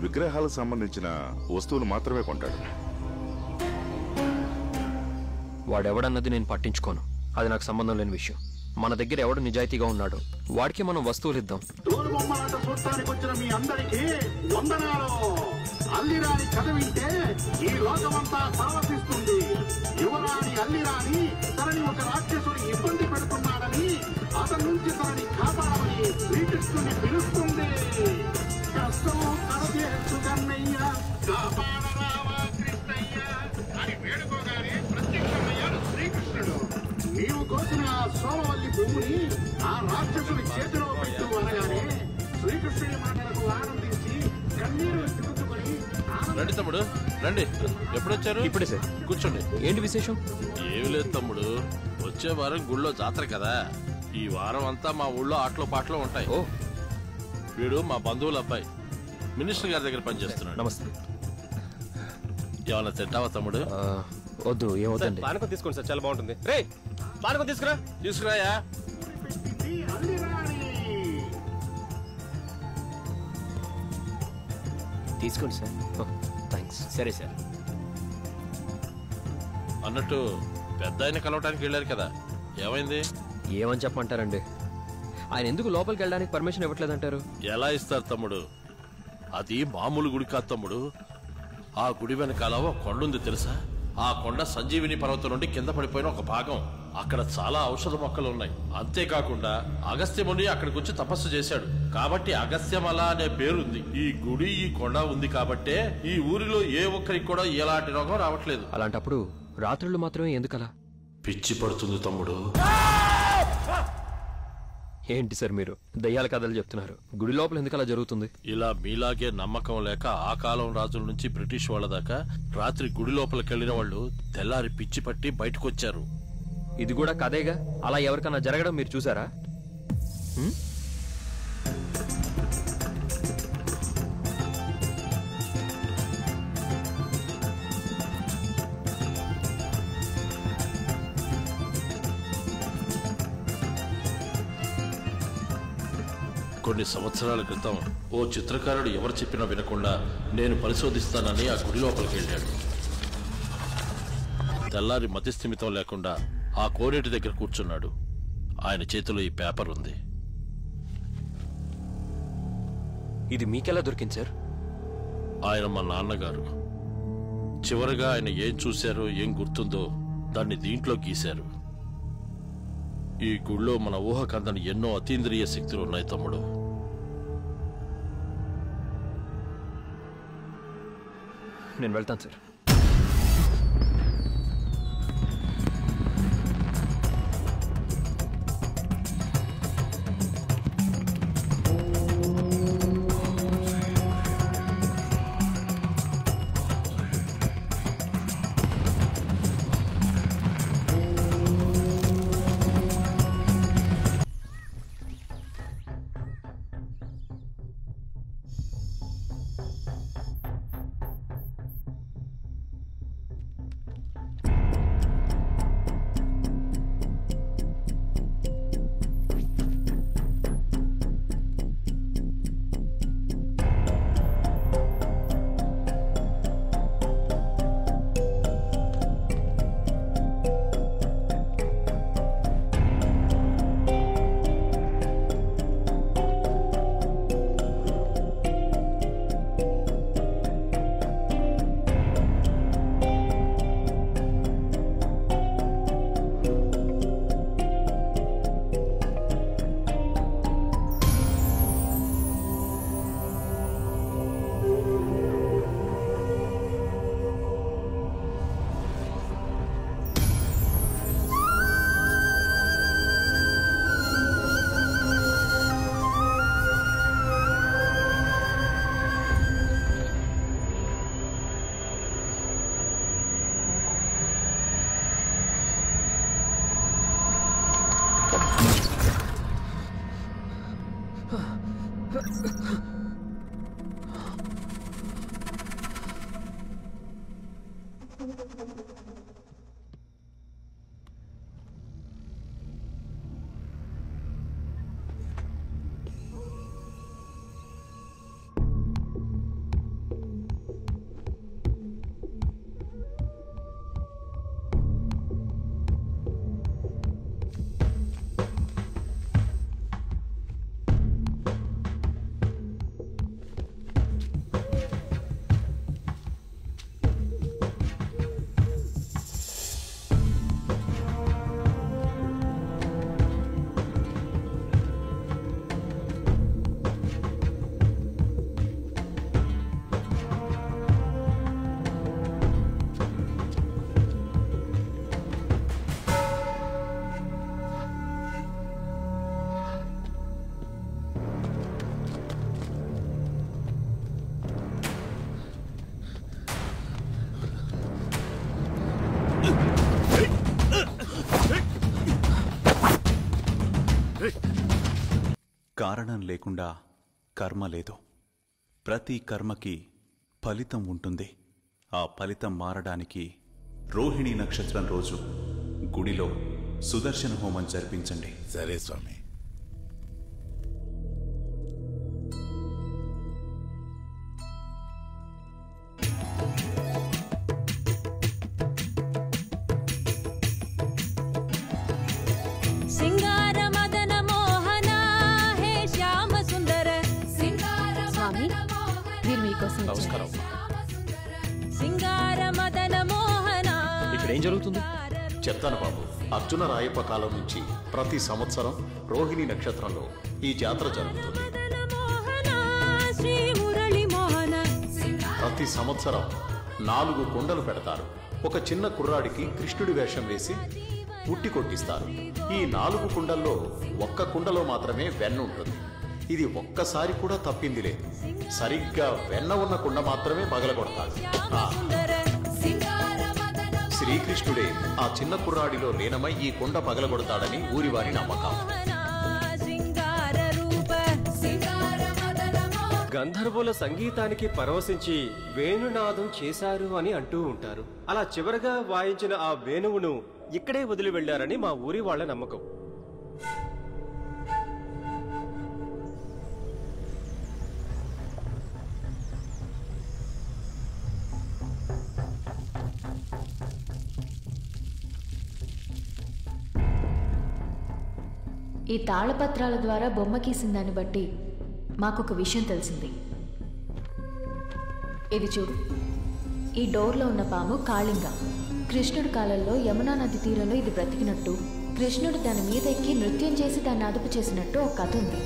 విగ్రహాలకు సంబంధించిన వస్తువులు మాత్రమే కొంటాడు. వాడెవడన్నది నేను పట్టించుకోను. అది నాకు సంబంధం లేని విషయం. మన దగ్గర ఎవడు నిజాయితీగా ఉన్నాడో వాడికి మనం వస్తువులు ఇద్దాం. వచ్చిన మీ అందరికీ వందనాలు. అల్లిరాని చదివింటే ఈ లోకమంతా పరవశిస్తుంది. యువరాణి అల్లిరాని తనని ఒక రాక్షసుని ఇబ్బంది పెడుతున్నాడని అతని నుంచి తనని కాపాడమని శ్రీకృష్ణుని పిలుస్తుంది. కష్టం కరచేసు కన్నయ్య కాపాడరావా కృష్ణయ్య అని వేడుకోగానే ప్రత్యక్షమయ్యాడు శ్రీకృష్ణుడు. నీవు కోసిన ఆ సోమవల్లి పువ్వుని ఆ రాక్షసుని చేతిలో పెట్టు అనగానే శ్రీకృష్ణుడి మాటలకు ఆనందించి కన్నీరు చుట్టుకొని రండి తమ్ముడు, రండి. ఎప్పుడొచ్చారు? ఇప్పుడే సార్. కూర్చోండి. ఏంటి విశేషం? ఏమి లేదు తమ్ముడు, వచ్చే వారం గుళ్ళో జాతర కదా. ఈ వారం అంతా మా ఊళ్ళో ఆటలు పాటలు ఉంటాయి. ఓ, వీడు మా బంధువుల అబ్బాయి, మినిస్టర్ గారి దగ్గర పనిచేస్తున్నాడు. నమస్తే. ఏమన్నా తింటావా తమ్ముడు? వద్దు, ఏమవుతుంది. పానకం తీసుకోండి సార్, చాలా బాగుంటుంది. రే పానకం తీసుకురా. తీసుకురాయా. తీసుకోండి సార్. థ్యాంక్స్. సరే సార్. అన్నట్టు పెద్ద ఆయన కలవటానికి వెళ్ళారు కదా, ఏమైంది? ఏమని చెప్పమంటారండి, ఆయన ఎందుకు లోపలికి వెళ్ళడానికి పర్మిషన్ ఇవ్వట్లేదంటారు? ఎలా ఇస్తారు తమ్ముడు? అది మామూలు గుడి కాదు తమ్ముడు. ఆ గుడి వెనకాల ఒక కొండ ఉంది తెలుసా? ఆ కొండ సంజీవిని పర్వతం నుండి కింద పడిపోయిన ఒక భాగం. అక్కడ చాలా ఔషధ మొక్కలు ఉన్నాయి. అంతేకాకుండా అగస్త్యముని అక్కడికి వచ్చి తపస్సు చేశాడు కాబట్టి అగస్త్యమల అనే పేరుంది. ఈ గుడి ఈ కొండ ఉంది కాబట్టే ఈ ఊరిలో ఏ ఒక్కరికి కూడా ఎలాంటి రోగం రావట్లేదు. అలాంటప్పుడు రాత్రులు మాత్రమే ఎందుకలా? పిచ్చి పడుతుంది తమ్ముడు. ఏంటి సార్ మీరు దయ్యాల కథలు చెప్తున్నారు? గుడి లోపల ఎందుకు అలా జరుగుతుంది? ఇలా మీలాగే నమ్మకం లేక ఆ కాలం రాజుల నుంచి బ్రిటిష్ వాళ్ళ దాకా రాత్రి గుడి లోపలికి వెళ్ళిన వాళ్ళు తెల్లారి పిచ్చి పట్టి బయటకు వచ్చారు. ఇది కూడా కథేగా. అలా ఎవరికన్నా జరగడం మీరు చూసారా? కొన్ని సంవత్సరాల క్రితం ఓ చిత్రకారుడు ఎవరు చెప్పినా వినకుండా నేను పరిశోధిస్తానని ఆ గుడి లోపలికి వెళ్ళాడు. తెల్లారి మతిస్థిమితం లేకుండా ఆ కోనేటి దగ్గర కూర్చున్నాడు. ఆయన చేతిలో ఈ పేపర్ ఉంది. ఇది మీకెలా దొరికింది సార్? ఆయన మా నాన్నగారు. చివరిగా ఆయన ఏం చూశారో ఏం గుర్తుందో దాన్ని దీంట్లో గీశారు. ఈ గుళ్ళో మన ఊహకందని ఎన్నో అతీంద్రియ శక్తులు ఉన్నాయి తమ్ముడు. నేను వెళ్తాను సార్. కారణం లేకుండా కర్మ లేదు. ప్రతి కర్మకి ఫలితం ఉంటుంది. ఆ ఫలితం మారడానికి రోహిణి నక్షత్రం రోజు గుడిలో సుదర్శన హోమం జరిపించండి. సరే స్వామి. ఇక్కడేం జరుగుతుంది? చెప్తాను బాబు. అర్జున రాయప్ప కాలం నుంచి ప్రతి సంవత్సరం రోహిణి నక్షత్రంలో ఈ జాతర జరుగుతుంది. ప్రతి సంవత్సరం 4 కుండలు పెడతారు. ఒక చిన్న కుర్రాడికి కృష్ణుడి వేషం వేసి ఉట్టి కొట్టిస్తారు. ఈ 4 కుండల్లో ఒక్క కుండలో మాత్రమే వెన్న ఉంటుంది. ఇది ఒక్కసారి కూడా తప్పింది లేదు. సరిగ్గా వెన్న ఉన్న కుండ మాత్రమే పగలగొడతాడు. శ్రీకృష్ణుడే ఆ చిన్న కుర్రాడిలో లీనమై ఈ కుండ పగలగొడతాడని ఊరివారి నమ్మకం. గంధర్వుల సంగీతానికి పరవశించి వేణునాదం చేశారు అని అంటూ ఉంటారు. అలా చివరగా వాయించిన ఆ వేణువును ఇక్కడే వదిలి వెళ్లారని మా ఊరి వాళ్ళ నమ్మకం. ఈ తాళపత్రాల ద్వారా బొమ్మ గీసిన దాన్ని బట్టి మాకొక విషయం తెలిసింది. ఇది చూడు, ఈ డోర్లో ఉన్న పాము కాళింగ. కృష్ణుడి కాలంలో యమునా నది తీరంలో ఇది బ్రతికినట్టు, కృష్ణుడు దాని మీద ఎక్కి నృత్యం చేసి దాన్ని అదుపు చేసినట్టు ఒక కథ ఉంది.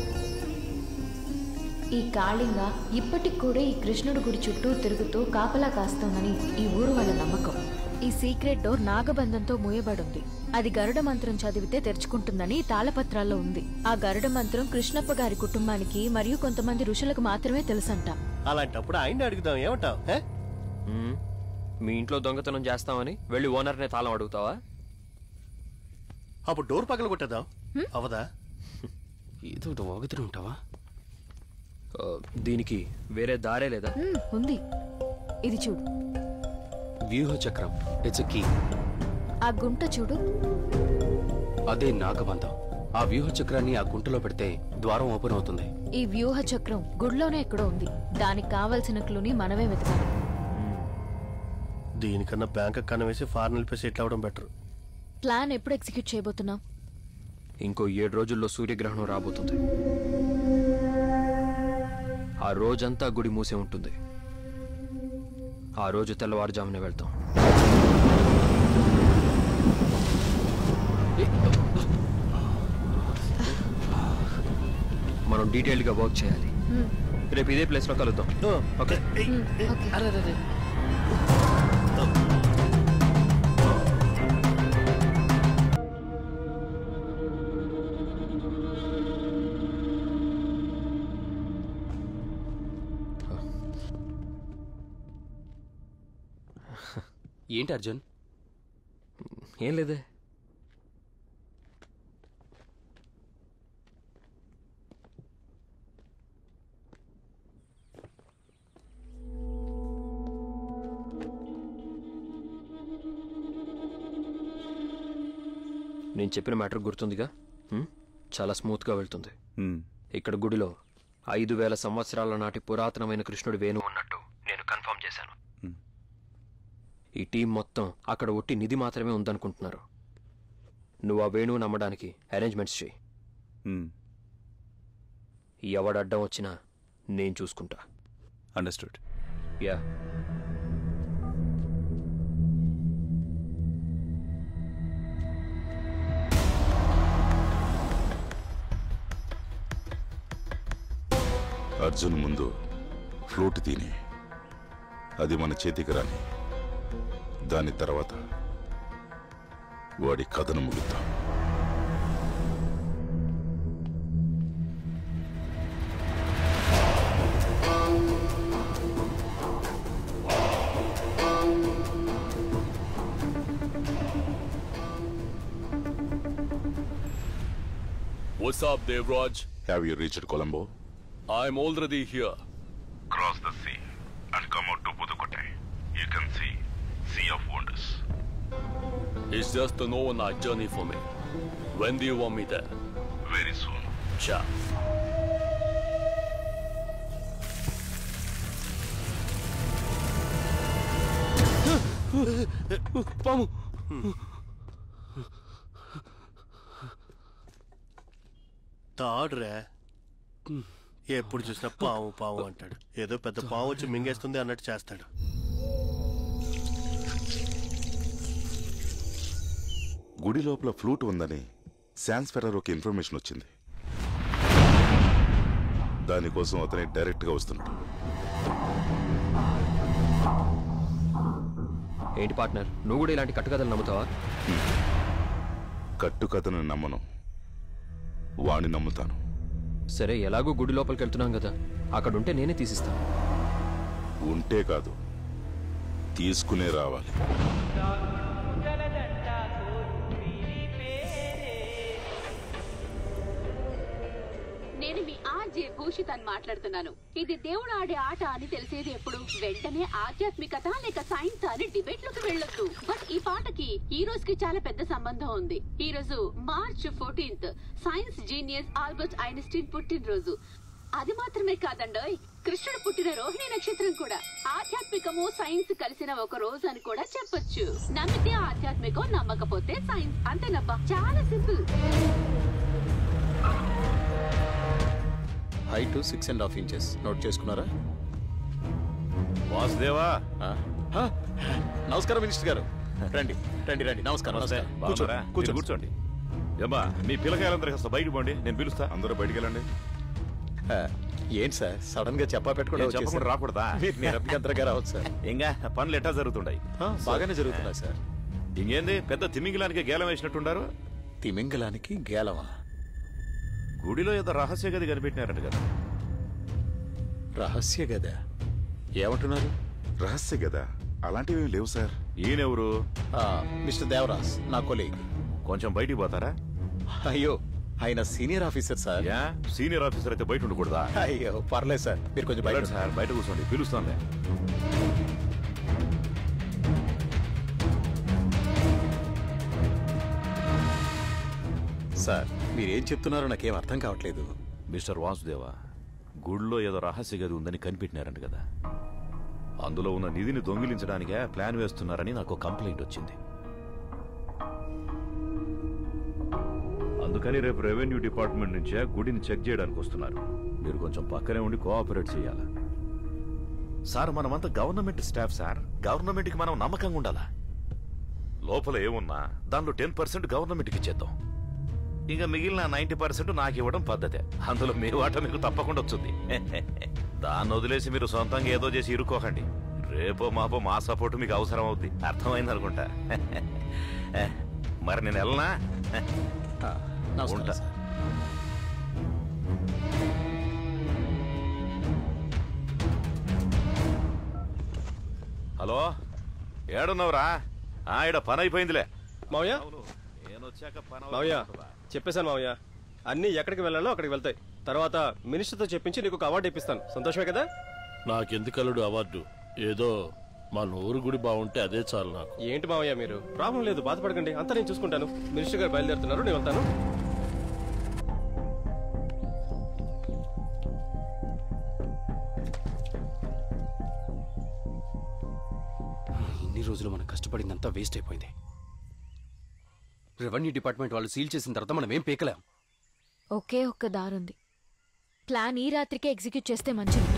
ఈ కాళింగ ఇప్పటికి కూడా ఈ కృష్ణుడి గుడి చుట్టూ తిరుగుతూ కాపలా కాస్తోందని ఈ ఊరు వాళ్ళ నమ్మకం. ఈ సీక్రెట్ డోర్ నాగబంధంతో మూయబడుంది. అది గరుడ మంత్రం చదివితే తెరుచుకుంటుందని తాళపత్రాల్లో ఉంది. ఆ గరుడ మంత్రం కృష్ణప్ప గారి కుటుంబానికి మరియు కొంతమంది ఋషులకు మాత్రమే తెలుసంట. అలాంటప్పుడు ఆయన అడుగుదాం, ఏమంటావు? మీ ఇంట్లో దొంగతనం చేస్తామని వెళ్ళి ఓనర్నే తాళం అడుగుతావా? అప్పుడు డోర్ పగల కొట్టేద్దాం, అవదా? ఏదో వాగుతూ ఉంటావా? దీనికి వేరే దారే లేదా? ఉంది, ఇది చూడు. వ్యూహ చక్రం, ఇట్స్ ఎ కీ. ఆ గుంట చూడు, అదే నాగబంధం. ఆ వ్యూహ చక్రాన్ని ఆ గుంటలో పెడితే ద్వారం ఓపెన్ అవుతుంది. ఈ వ్యూహ చక్రం గుడిలోనే ఎక్కడో ఉంది. దానికి కావలసిన క్లూని మనమే వెతకాలి. దీనికన్నా బ్యాంక్ కన్నా వేసి ఫారెన్ వెళ్ళిపోయి సెటిల్ అవ్వడం బెటర్. ప్లాన్ ఎప్పుడు ఎగ్జిక్యూట్ చేయబోతున్నాం? ఇంకో 7 రోజుల్లో సూర్యగ్రహణం రాబోతుంది. ఆ రోజంతా గుడి మూసే ఉంటుంది. ఆ రోజు తెల్లవారుజామునే వెళ్తాం. మనం డీటెయిల్డ్గా వర్క్ చేయాలి. రేపు ఇదే ప్లేస్లో కలుద్దాం. ఓకే? ఏంటి అర్జున్? ఏం లేదే. నేను చెప్పిన మ్యాటర్ గుర్తుందిగా? చాలా స్మూత్గా వెళ్తుంది. ఇక్కడ గుడిలో 5000 సంవత్సరాల నాటి పురాతనమైన కృష్ణుడి వేణు ఉన్నట్టు నేను కన్ఫర్మ్ చేశాను. ఈ టీం మొత్తం అక్కడ ఒట్టి నిధి మాత్రమే ఉందనుకుంటున్నారు. నువ్వు ఆ వేణువు నమ్మడానికి అరేంజ్మెంట్స్ చేయి. ఎవడడ్డం వచ్చినా నేను చూసుకుంటా. అండర్స్టూడ్. యా. అర్జున్ ముందు ఫ్లూట్ తిని అది మన చేతికి రాని, దాని తర్వాత వాడి కథను ముగిద్దాం. What's up, Devraj? Have you reached Colombo? I'm already here. Cross the sea and come out to Pudukkottai. You can see Sea of Wonders. It's just an overnight journey for me. When do you want me there? Very soon. Ciao. పాము. తాడురా. ఎప్పుడు చూసినా పాము పాము అంటాడు. ఏదో పెద్ద పాము వచ్చి మింగేస్తుంది అన్నట్టు చేస్తాడు. గుడి లోపల ఫ్లూట్ ఉందని శాన్స్ ఫెరారోకి ఇన్ఫర్మేషన్ వచ్చింది. దానికోసం అతనే డైరెక్ట్గా వస్తున్నాడు. ఏంటి పార్ట్నర్, నువ్వు కూడా ఇలాంటి కట్టుకథలు నమ్ముతావా? కట్టుకథను నమ్మను, వాణ్ణి నమ్ముతాను. సరే, ఎలాగో గుడి లోపలికి వెళ్తున్నాం కదా, అక్కడ ఉంటే నేనే తీసిస్తాను. ఉంటే కాదు, తీసుకునే రావాలి. నేను మీ ఆర్జే భూషిత్ అని మాట్లాడుతున్నాను. ఇది దేవుడు ఆడే ఆట అని తెలిసేది ఎప్పుడు? వెంటనే ఆధ్యాత్మికత లేక సైన్స్ అని డిబేట్ లోకి వెళ్ళొద్దు. బట్ ఈ పాటకి ఈ రోజుకి చాలా పెద్ద సంబంధం ఉంది. ఈ రోజు March 14th science genius Albert Einstein పుట్టినరోజు. అది మాత్రమే కాదండోయ్, కృష్ణుడు పుట్టిన రోహిణి నక్షత్రం కూడా. ఆధ్యాత్మికము సైన్స్ కలిసిన ఒక రోజు అని కూడా చెప్పొచ్చు. నమ్మితే ఆధ్యాత్మికం, నమ్మకపోతే సైన్స్. అంతేనబ్బా, చాలా సింపుల్. Height 6.5 inches. నోట్ చేసుకున్నారా? వాసుదేవా, నమస్కారం మినిస్టర్ గారు. రండి రండి రండి. నమస్కారం. కూర్చోండి. ఏమ్మా, మీ పిల్లకాయలందరూ కాస్త బయటకు పోండి, నేను పిలుస్తా. అందరూ బయటికి వెళ్ళండి. ఏంటి సార్ సడన్ గా చెప్పకుండా చెప్పకుండా రాకూడదా? మీరు అభ్యంతరంగా రావచ్చు సార్. ఇంకా పనులు ఎట్టా జరుగుతుంటాయి? బాగానే జరుగుతున్నాయి సార్. ఇంకేంది, పెద్ద తిమింగిలానికి గేలం వేసినట్టుండారు. తిమింగలానికి గేలమా? గుడిలో ఏదో రహస్య గది కనిపెట్టినారంట కదా. రహస్య గద? ఏమంటున్నారు? రహస్య గద అలాంటివి లేవు సార్. ఈయనెవరు? మిస్టర్ దేవరాజ్, నా కొలీగ్. కొంచెం బయటికి పోతారా? అయ్యో, ఆయన senior officer sir. Senior officer అయితే బయట ఉండకూడదా? అయ్యో పర్లేదు సార్, మీరు కొంచెం బయట సార్. బయట కూర్చోండి, పిలుస్తానులే. సార్, మీరేం చెప్తున్నారో నాకేం అర్థం కావట్లేదు. మిస్టర్ వాసుదేవా, గుడిలో ఏదో రహస్య గది ఉందని కనిపెట్టినారంట కదా. అందులో ఉన్న నిధిని దొంగిలించడానికే ప్లాన్ వేస్తున్నారని నాకు కంప్లైంట్ వచ్చింది. అందుకని రేపు రెవెన్యూ డిపార్ట్మెంట్ నుంచే గుడిని చెక్ చేయడానికి వస్తున్నారు. మీరు కొంచెం పక్కనే ఉండి కోఆపరేట్ చేయాలా. సార్, మనమంతా గవర్నమెంట్ స్టాఫ్ సార్. గవర్నమెంట్కి మనం నమ్మకంగా ఉండాలా. లోపల ఏమున్నా దానిలో 10% గవర్నమెంట్కి ఇచ్చేద్దాం. ఇంకా మిగిలిన 90% నాకు ఇవ్వడం పద్ధతే. అందులో మీ వాట మీకు తప్పకుండా వచ్చింది. దాన్ని వదిలేసి మీరు సొంతంగా ఏదో చేసి ఇరుక్కోకండి. రేపో మాపో మా సపోర్ట్ మీకు అవసరం అవుద్ది. అర్థమైంది అనుకుంటా. మరి నేను వెళ్ళనా? ఉంటా. హలో, ఏడున్నావురా? ఈడ పని అయిపోయిందిలే. మావయ్య, నేను వచ్చాక మావయ్య చెప్పేశాను మావయ్య. అన్ని ఎక్కడికి వెళ్ళాలో అక్కడికి వెళ్తాయి. తర్వాత మినిస్టర్తో చెప్పించి నీకు ఒక అవార్డు ఇప్పిస్తాను. సంతోషమే కదా? నాకెందుకలుడు అవార్డు? ఏదో మా నూరు గుడి బాగుంటే అదే చాలు నాకు. ఏంటి మావయ్య మీరు? ప్రాబ్లం లేదు, బాధపడకండి. అంతా నేను చూసుకుంటాను. మినిస్టర్ గారు బయలుదేరుతున్నారు, నేను వెళ్తాను. ఇన్ని రోజులు మనం కష్టపడిందంతా వేస్ట్ అయిపోయింది. రెవెన్యూ డిపార్ట్మెంట్ వాళ్ళు సీల్ చేసిన తర్వాత మనం ఏం పీకలేం. ఒకే ఒక్క దారుంది. ప్లాన్ ఈ రాత్రికే ఎగ్జిక్యూట్ చేస్తే మంచిది.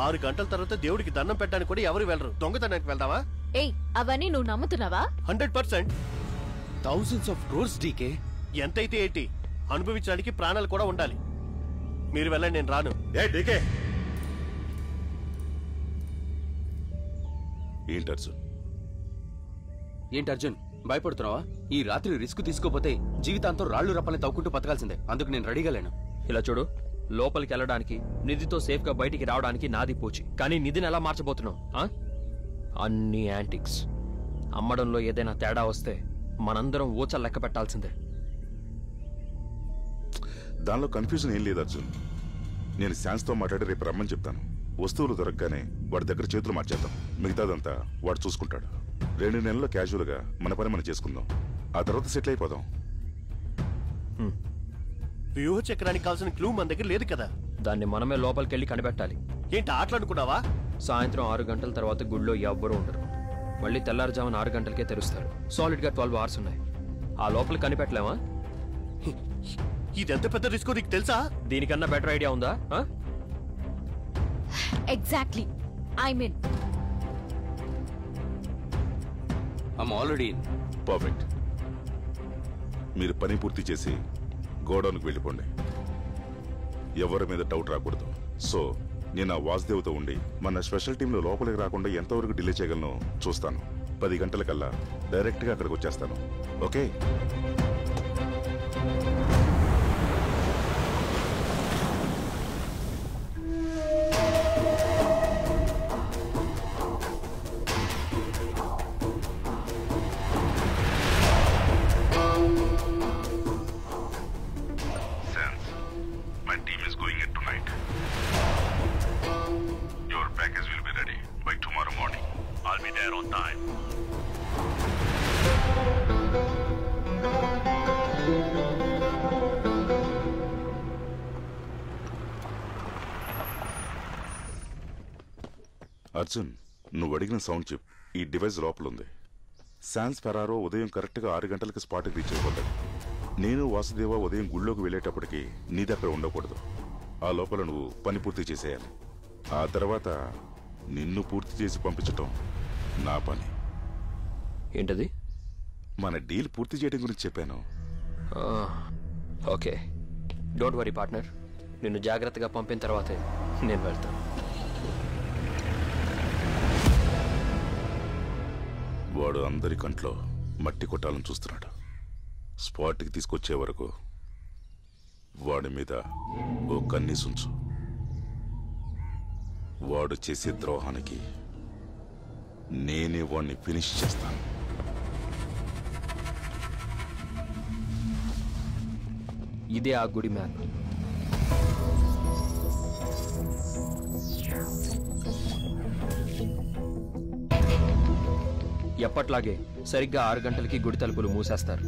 6 గంటల తర్వాత దేవుడికి దండం పెట్టడానికి కూడా ఎవరు వెళ్ళరు. దొంగతనానికి వెళ్దావా? ఏయ్, అవన్నీ నువ్వు నమ్ముతున్నావా? 100%. Thousands of crores DK. ఎంతైతే ఏంటి, అనుభవించడానికి ప్రాణాలు కూడా ఉండాలి. మీరు వెళ్ళండి, నేను రాను. ఏంటి అర్జున్? ఏంటి అర్జున్, భయపడుతున్నావా? ఈ రాత్రి రిస్క్ తీసుకోపోతే జీవితాంతం రాళ్లు రప్పని తవ్వుకుంటూ బతకాల్సిందే. అందుకు నేను రెడీగా లేను. ఇలా చూడు, లోపలికి వెళ్ళడానికి, నిధితో సేఫ్ గా బయటికి రావడానికి నాది పూచి. కానీ నిధిని ఎలా మార్చబోతున్నావు? అన్ని యాంటిక్స్. అమ్మడంలో ఏదైనా తేడా వస్తే మనందరం ఊచలు లెక్క పెట్టాల్సిందే. దానిలో కన్ఫ్యూజన్ ఏం లేదు అర్జున్. నేను శాన్స్తో మాట్లాడి రేపు రమ్మని చెప్తాను. వస్తువులు దొరకగానే వాడి దగ్గర చేతులు మార్చేద్దాం. మిగతాదంతా వాడు చూసుకుంటాడు. 2 నెలల్లో క్యాజువల్గా మన పని మనం చేసుకుందాం. ఆ తర్వాత సెటిల్ అయిపోదాం. వ్యూహ చక్రానికి కావాల్సిన క్లూ మన దగ్గర లేదు కదా. దాన్ని మనమే లోపలికి వెళ్ళి కనిపెట్టాలి. ఏంటి ఆటలాడుకున్నావా? సాయంత్రం 6 గంటల తర్వాత గుడిలో ఎవ్వరూ ఉండరు. మళ్ళీ తెల్లారుజామున 6 గంటలకే తెరుస్తారు. సాలిడ్ గా 12 hours ఉన్నాయి. ఆ లోపల కనిపెట్టలేమా? ఇదెంత పెద్ద రిస్క్ నీకు తెలుసా? దీనికన్నా బెటర్ ఐడియా ఉందా? Exactly, I mean I'm already perfect. మీరు పని పూర్తి చేసి గోడౌన్కి వెళ్ళిపోండి. ఎవరి మీద డౌట్ రాకూడదు. సో నేను ఆ వాసుదేవ్తో ఉండి మన స్పెషల్ టీంలో లోపలికి రాకుండా ఎంతవరకు డిలే చేయగలను చూస్తాను. 10 గంటలకల్లా డైరెక్ట్గా అక్కడికి వచ్చేస్తాను. Okay? My team is going in tonight. Your package will be ready by tomorrow morning. I'll be there on time. Arjun, నువ్వు అడిగిన సౌండ్ చిప్ ఈ డివైస్ లోపల ఉంది. శాన్స్ ఫెరారో ఉదయం కరెక్ట్గా 6 గంటలకు స్పాట్కి రీచ్ అయిపోతాడు. నేను వాసుదేవ ఉదయం గుళ్ళోకి వెళ్ళేటప్పటికి నీ దగ్గర ఉండకూడదు. ఆ లోపల నువ్వు పని పూర్తి చేసేయాలి. ఆ తర్వాత నిన్ను పూర్తి చేసి పంపించటం నా పని. ఏంటది? మన డీల్ పూర్తి చేయడం గురించి చెప్పాను. Okay, don't worry partner. నిన్ను జాగ్రత్తగా పంపిన తర్వాతే నేను వెళ్తాను. వాడు అందరి కంట్లో మట్టి కొట్టాలని చూస్తున్నాడు. స్పాట్కి తీసుకొచ్చే వరకు వాడి మీద ఓ కన్నీసుంచు. వాడు చేసే ద్రోహానికి నేనే వాడిని ఫినిష్ చేస్తాను. ఇదే ఆ గుడి మ్యాప్. ఎప్పట్లాగే సరిగ్గా 6 గంటలకి గుడి తలుపులు మూసేస్తారు.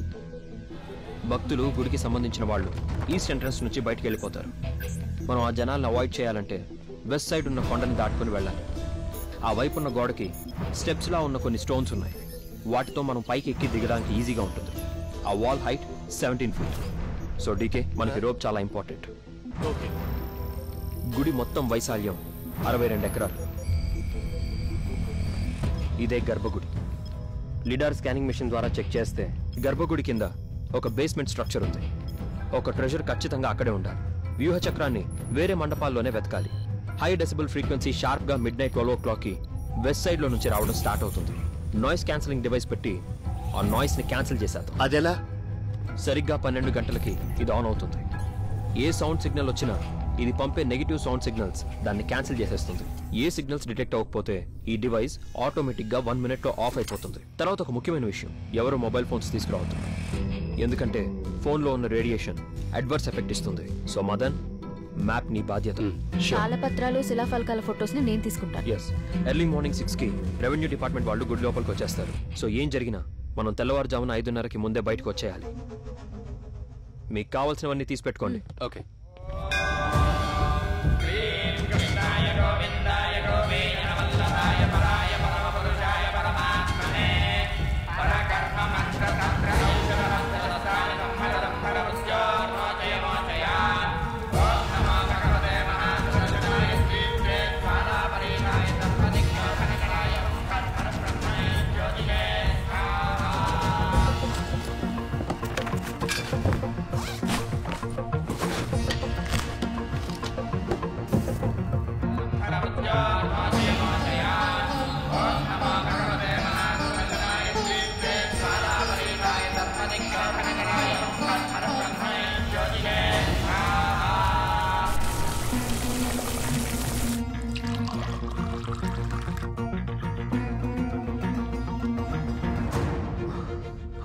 భక్తులు గుడికి సంబంధించిన వాళ్ళు ఈస్ట్ ఎంట్రన్స్ నుంచి బయటికి వెళ్ళిపోతారు. మనం ఆ జనాలను అవాయిడ్ చేయాలంటే వెస్ట్ సైడ్ ఉన్న కొండని దాటుకుని వెళ్ళాలి. ఆ వైపు ఉన్న గోడకి స్టెప్స్లా ఉన్న కొన్ని స్టోన్స్ ఉన్నాయి. వాటితో మనం పైకి ఎక్కి దిగడానికి ఈజీగా ఉంటుంది. ఆ wall height 17 feet. So DK, మనకి రోప్ చాలా ఇంపార్టెంట్. గుడి మొత్తం వైశాల్యం 62 ఎకరాలు. ఇదే గర్భగుడి. లిడార్ స్కానింగ్ మెషిన్ ద్వారా చెక్ చేస్తే గర్భగుడి కింద ఒక బేస్మెంట్ స్ట్రక్చర్ ఉంది. ఒక ట్రెజర్ ఖచ్చితంగా అక్కడే ఉండాలి. వ్యూహ చక్రాన్ని వేరే మండపాల్లోనే వెతకాలి. హై డెసిబుల్ ఫ్రీక్వెన్సీ షార్ప్గా midnight 12 o'clockకి వెస్ట్ సైడ్లో నుంచి రావడం స్టార్ట్ అవుతుంది. నాయిస్ క్యాన్సిలింగ్ డివైస్ పెట్టి ఆ నాయిస్ని క్యాన్సిల్ చేసేద్దాం. అదెలా? సరిగ్గా 12 గంటలకి ఇది ఆన్ అవుతుంది. ఏ సౌండ్ సిగ్నల్ వచ్చినా ఇది పంపే నెగిటివ్ సౌండ్ సిగ్నల్స్ దాన్ని క్యాన్సిల్ చేసేస్తుంది. ఏ సిగ్నల్స్ డిటెక్ట్ అవ్వకపోతే ఈ డివైస్ ఆటోమేటిక్గా 1 minute ఆఫ్ అయిపోతుంది. తర్వాత ఒక ముఖ్యమైన విషయం, ఎవరు మొబైల్ ఫోన్స్ తీసుకురావద్దు. ఎందుకంటే ఫోన్లో ఉన్న రేడియేషన్ అడ్వర్స్ ఎఫెక్ట్ ఇస్తుంది. సో మదన్, మ్యాప్ నీ బాధ్యత. తాళపత్రాలు, శిలాఫలకాల ఫొటోస్ ని నేను తీసుకుంటాను. ఎస్, ఎర్లీ మార్నింగ్ 6కి రెవెన్యూ డిపార్ట్మెంట్ వాళ్ళు గుడి లోపలికి వచ్చేస్తారు. సో ఏం జరిగినా మనం తెల్లవారుజామున 5:30కి ముందే బయటకు వచ్చేయాలి. మీకు కావాల్సినవన్నీ తీసి పెట్టుకోండి. ఓకే.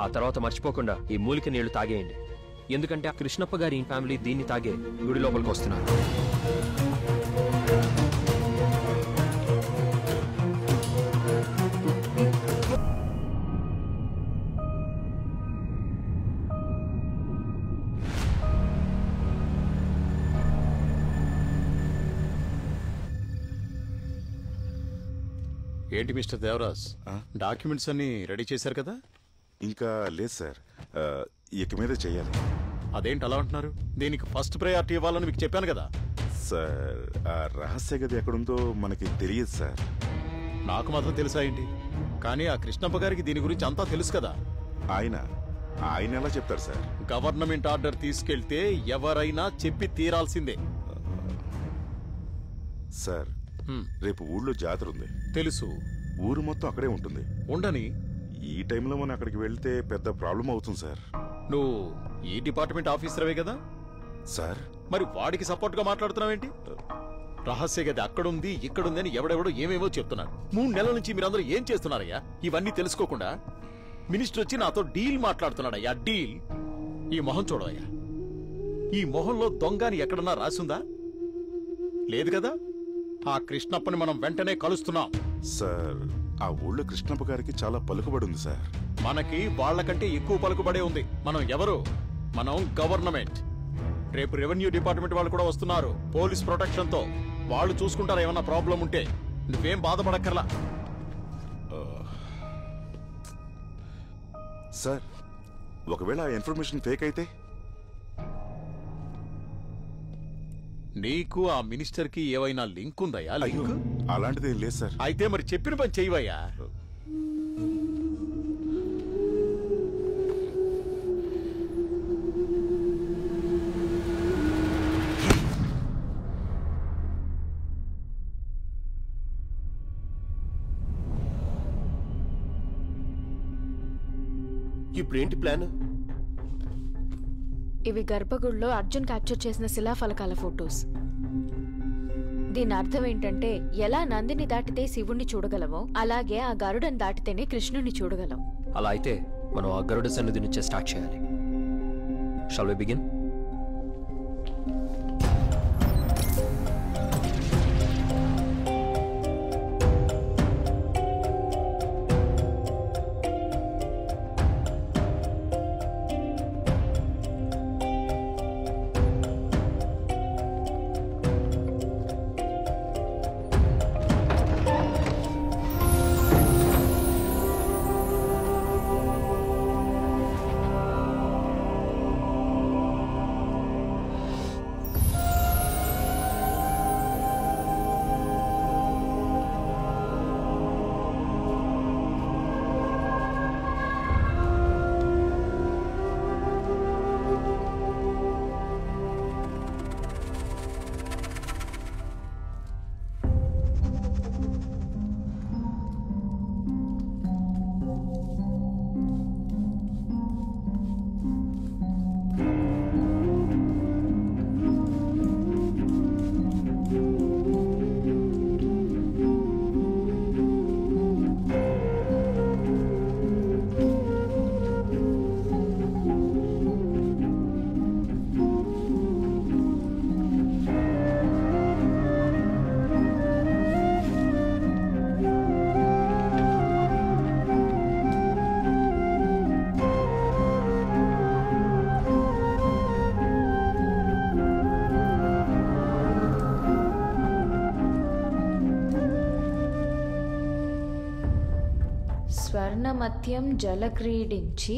ఆ తర్వాత మర్చిపోకుండా ఈ మూలిక నీళ్లు తాగేయండి. ఎందుకంటే ఆ కృష్ణప్ప గారి ఫ్యామిలీ దీన్ని తాగే గుడి లోపలికి వస్తున్నారు. ఏంటి మిస్టర్ దేవరాజ్, డాక్యుమెంట్స్ అన్ని రెడీ చేశారు కదా? ఇంకా లేదు సార్, ఇక మీద చెయ్యాలి. అదేంటి అలా అంటున్నారు? దీనికి ఫస్ట్ ప్రయారిటీ ఇవ్వాలని మీకు చెప్పాను కదా సార్. ఆ రహస్య గది ఎక్కడుందో మనకి తెలియదు సార్. నాకు మాత్రం తెలుసా ఏంటి? కానీ ఆ కృష్ణప్ప గారికి దీని గురించి అంతా తెలుసు కదా. ఆయన ఎలా చెప్తారు సార్? గవర్నమెంట్ ఆర్డర్ తీసుకెళ్తే ఎవరైనా చెప్పి తీరాల్సిందే. సార్ రేపు ఊళ్ళో జాతర ఉంది. తెలుసు. ఊరు మొత్తం అక్కడే ఉంటుంది. ఉండని. ఈ టైంలో మనం అక్కడికి వెళ్తే పెద్ద ప్రాబ్లం అవుతుంది సార్. నువ్వు ఈ డిపార్ట్మెంట్ ఆఫీసర్వే కదా సార్? మరి వాడికి సపోర్ట్ గా మాట్లాడుతున్నావేంటి? రహస్య గది అక్కడుంది ఇక్కడుంది అని ఎవడెవడో ఏమేమో చెప్తున్నారు. 3 నెలల నుంచి మీరందరూ ఏం చేస్తున్నారయ్యా? ఇవన్నీ తెలుసుకోకుండా మినిస్టర్ వచ్చి నాతో డీల్ మాట్లాడుతున్నాడయ్యా. డీల్. ఈ మొహం చూడవయ్యా. ఈ మొహంలో దొంగ అని ఎక్కడన్నా రాసుందా? లేదు కదా. ఆ కృష్ణప్పని మనం వెంటనే కలుస్తున్నాం. సార్ ఆ ఊళ్ళో కృష్ణప్ప గారికి చాలా పలుకుబడి ఉంది సార్. మనకి వాళ్లకంటే ఎక్కువ పలుకుబడే ఉంది. మనం ఎవరు? మనం గవర్నమెంట్. రేపు రెవెన్యూ డిపార్ట్మెంట్ వాళ్ళు కూడా వస్తున్నారు పోలీస్ ప్రొటెక్షన్ తో. వాళ్ళు చూసుకుంటారు ఏమన్నా ప్రాబ్లం ఉంటే. నువ్వేం బాధపడక్కర్లా. సార్ ఒకవేళ ఆ ఇన్ఫర్మేషన్ ఫేక్ అయితే? నీకు ఆ మినిస్టర్ కి ఏవైనా లింక్ ఉందయ్యా? లింక్ అలాంటిది లేదు సార్. అయితే మరి చెప్పిన పని చేయవయ్యా. ఇప్పుడేంటి ప్లాన్? ఇవి గర్భగుడిలో అర్జున్ క్యాప్చర్ చేసిన శిలాఫలకాల ఫొటోస్. దీని అర్థం ఏంటంటే ఎలా నందిని దాటితే శివుణ్ణి చూడగలమో అలాగే ఆ గరుడని దాటితేనే కృష్ణుణ్ణి చూడగలం. అలా అయితే మనం ఆ గరుడ సన్నిధి నుంచే స్టార్ట్ చేయాలి. Shall we begin? స్వర్ణమత్యం జలక్రీడించి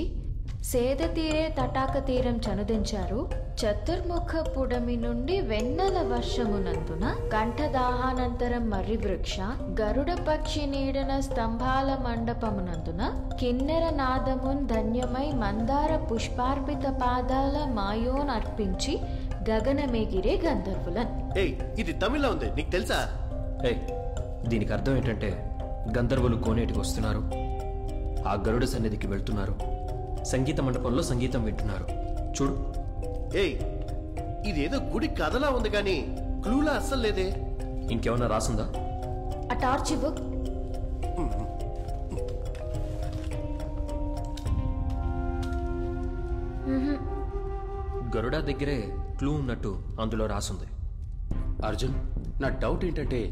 సేద తీరే తటాక తీరం చనుదించారు. చతుర్ముఖ పుడమి నుండి వెన్నెల వర్షమునందున కంఠదాహానంతరం మర్రి వృక్ష గరుడ పక్షి నీడన స్తంభాల మండపమునందున కిన్నెర నాదమున్ ధన్యమై మందార పుష్పార్పిత పాదాల మాయోన్ అర్పించి గగనమేగిరే గంధర్వులన్. ఇది తమిళ్లో ఉంది, నీకు తెలుసా? దీనికి అర్థం ఏంటంటే గంధర్వులు కోనేటికి వస్తున్నారు, ఆ గరుడ సన్నిధికి వెళ్తున్నారు, సంగీత మండపంలో సంగీతం వింటున్నారు. చూడు. ఇదేదో గుడి కథలా ఉంది కానీ క్లూలా అస్సలు లేదే. ఇంకేమన్నా రాసుందా? ఆ టార్చ్ ఇవ్వు. గరుడ దగ్గరే క్లూ ఉన్నట్టు అందులో రాసుంది. అర్జున్, నా డౌట్ ఏంటంటే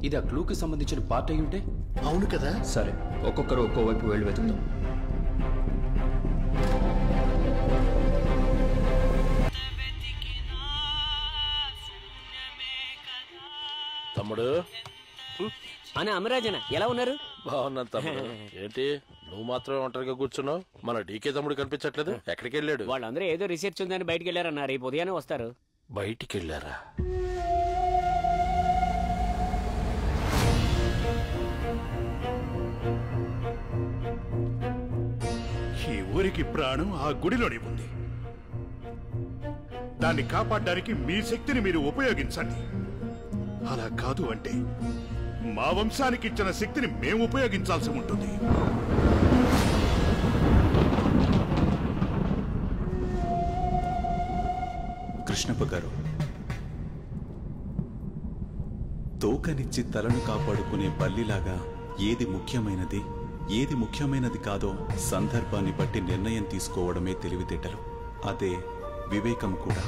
ఇది ఆ క్లూకి సంబంధించిన పార్ట్ అయి ఉంటే? అవును కదా. సరే, ఒక్కొక్కరు ఒక్కోవైపు వెళ్ళి వెతుకుతాం. తమ్ముడు. అనే అమరాజన ఎలా ఉన్నారు? బాగున్నాను తమ్ముడు. ఏంటి నువ్వు మాత్రమే ఒంటరిగా కూర్చున్నావు? మన డీకే తమ్ముడు కనిపించట్లేదు. ఎక్కడికి వెళ్ళాడు? వాళ్ళందరూ ఏదో రీసెర్చ్ ఉందని బయటికి వెళ్ళారన్నా. రేపు ఉదయాన్నే వస్తారు. బయటికి వెళ్ళారా? ఊరికి ప్రాణం ఆ గుడిలోనే ఉంది. దాన్ని కాపాడడానికి మీ శక్తిని మీరు ఉపయోగించండి. అలా కాదు అంటే మా వంశానికి ఇచ్చిన శక్తిని మేము ఉపయోగించాల్సి ఉంటుంది. కృష్ణప్ప గారు, తోకనిచ్చి తలను కాపాడుకునే బల్లిలాగా ఏది ముఖ్యమైనది ఏది ముఖ్యమైనది కాదో సందర్భాన్ని బట్టి నిర్ణయం తీసుకోవడమే తెలివితేటలు. అదే వివేకం కూడా.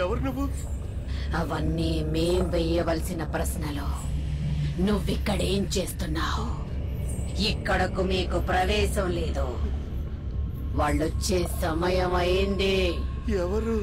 ఎవరు నువ్వు? అవన్నీ మేం వెయ్యవలసిన ప్రశ్నలు. నువ్విక్కడేం చేస్తున్నావు? ఇక్కడకు మీకు ప్రవేశం లేదు. వాళ్ళొచ్చే సమయం అయింది. ఎవరు?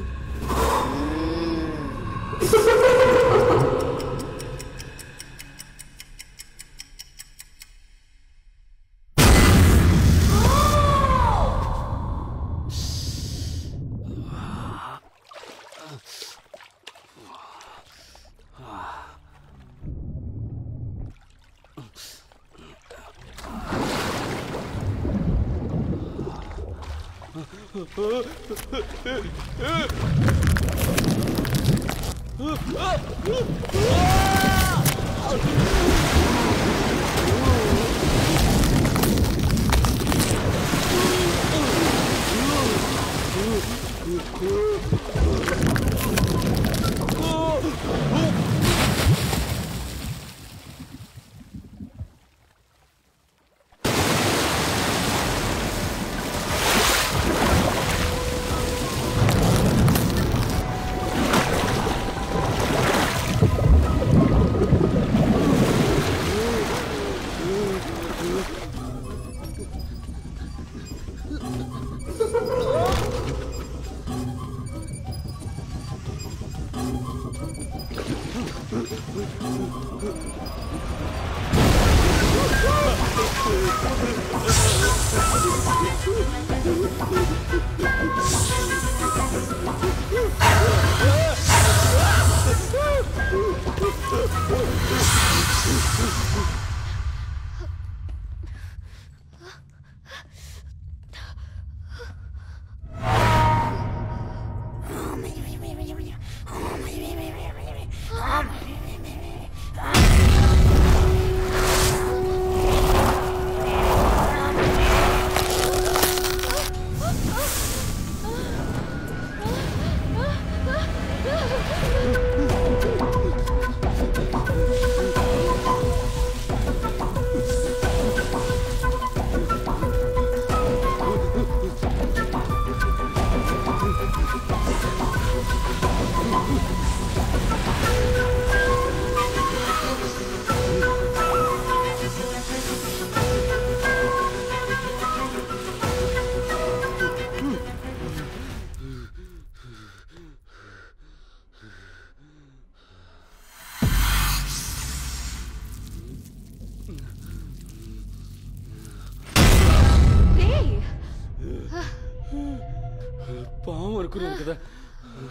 పాము అనుకున్నాను కదా.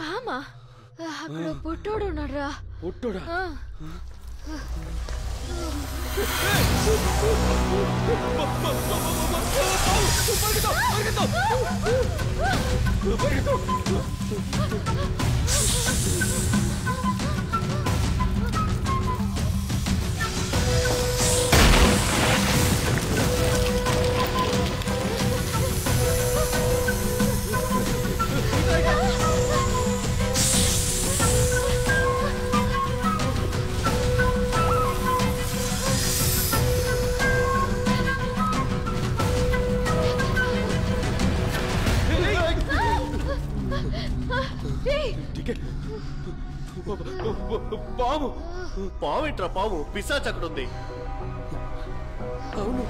పామా? అక్కడ పుట్టోడు ఉన్నాడ్రా. పుట్టోడా? పాము పాము ఏంట్రా? పాము పిశాచ్ అక్కడ ఉంది. అవును.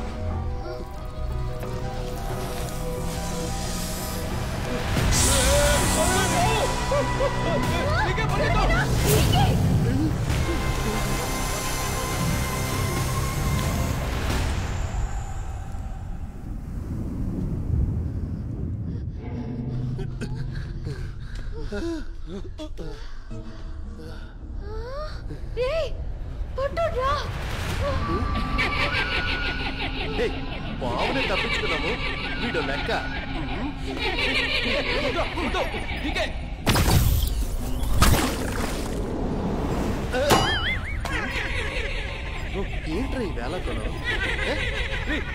పావునే తప్పించుకున్నాము. వీడు లెక్క. ఏంట్రా ఈ వేళ కొనం?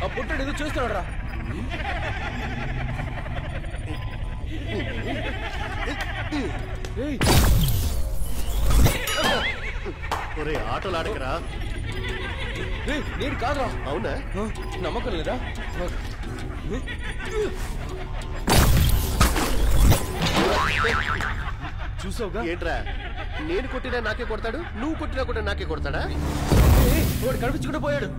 ఆ పుట్టాడు ఏదో చూస్తున్నాడు రా. ఒరే ఆటలు ఆడకరా. నేను కాదురా. అవునా? నమ్మకం లేదా? చూసావుగా? ఏంట్రా నేను కొట్టినా నాకే కొడతాడు, నువ్వు కొట్టినా కూడా నాకే కొడతాడా? వాడు కనిపించుకుంటూ పోయాడు.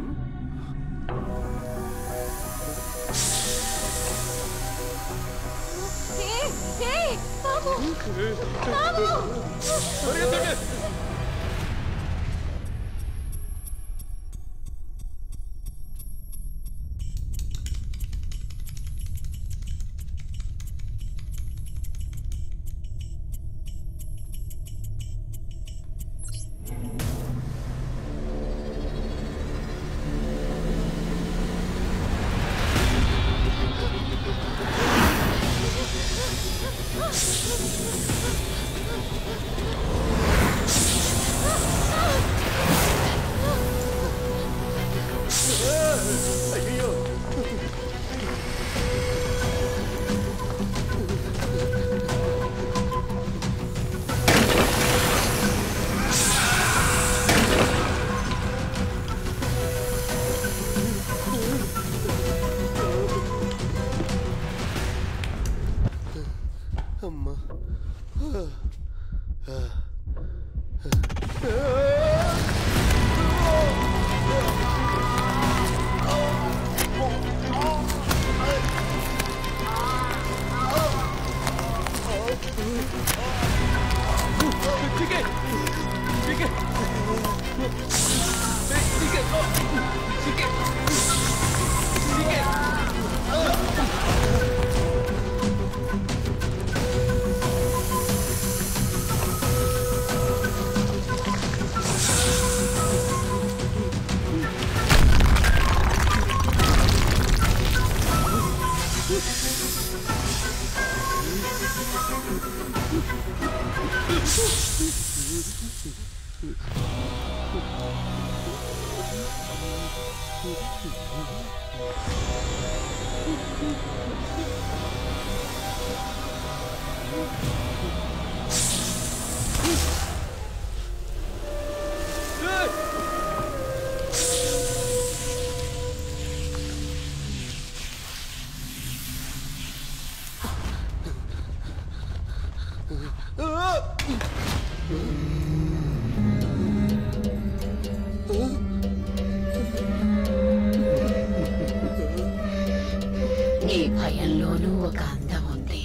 నీ భయంలోనూ ఒక అందం ఉంది.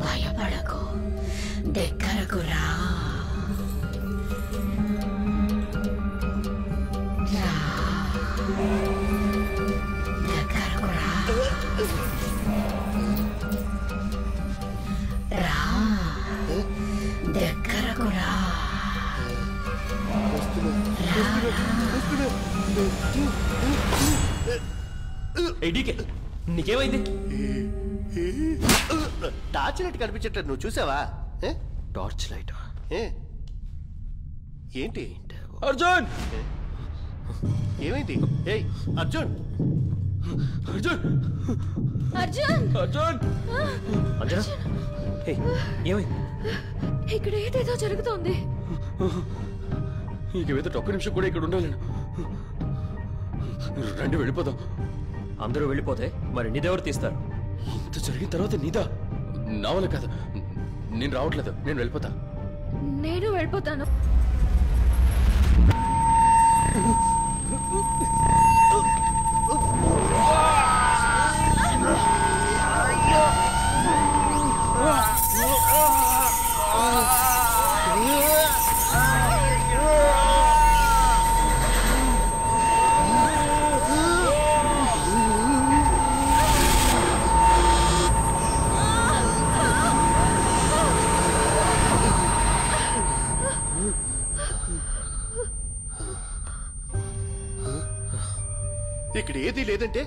భయపడకు, దగ్గరకు రా. దగ్గరకు రా. రా, దగ్గరకు రా. డీకే నీకేమైంది? టార్చ్ లైట్ కనిపించట్లేదు, నువ్వు చూసావా? టార్చ్ లైట్ ఏంటి? అర్జున్! ఏమైంది? ఏయ్ అర్జున్! అర్జున్! అర్జున్! అర్జున్! అంజనా, ఏమైంది? ఇక్కడ ఏదేదో జరుగుతోంది. ఇంకేదో ఒక్క నిమిషం కూడా ఇక్కడ ఉండాలను. రండి వెళ్ళిపోదాం. అందరూ వెళ్ళిపోతే మరి నీదెవరు తీస్తారు? ఇంత జరిగిన తర్వాత నీదా? నా వల్ల కాదు, నేను రావట్లేదు, నేను వెళ్ళిపోతా. నేను వెళ్ళిపోతాను. ఇక్కడ ఏది లేదంటే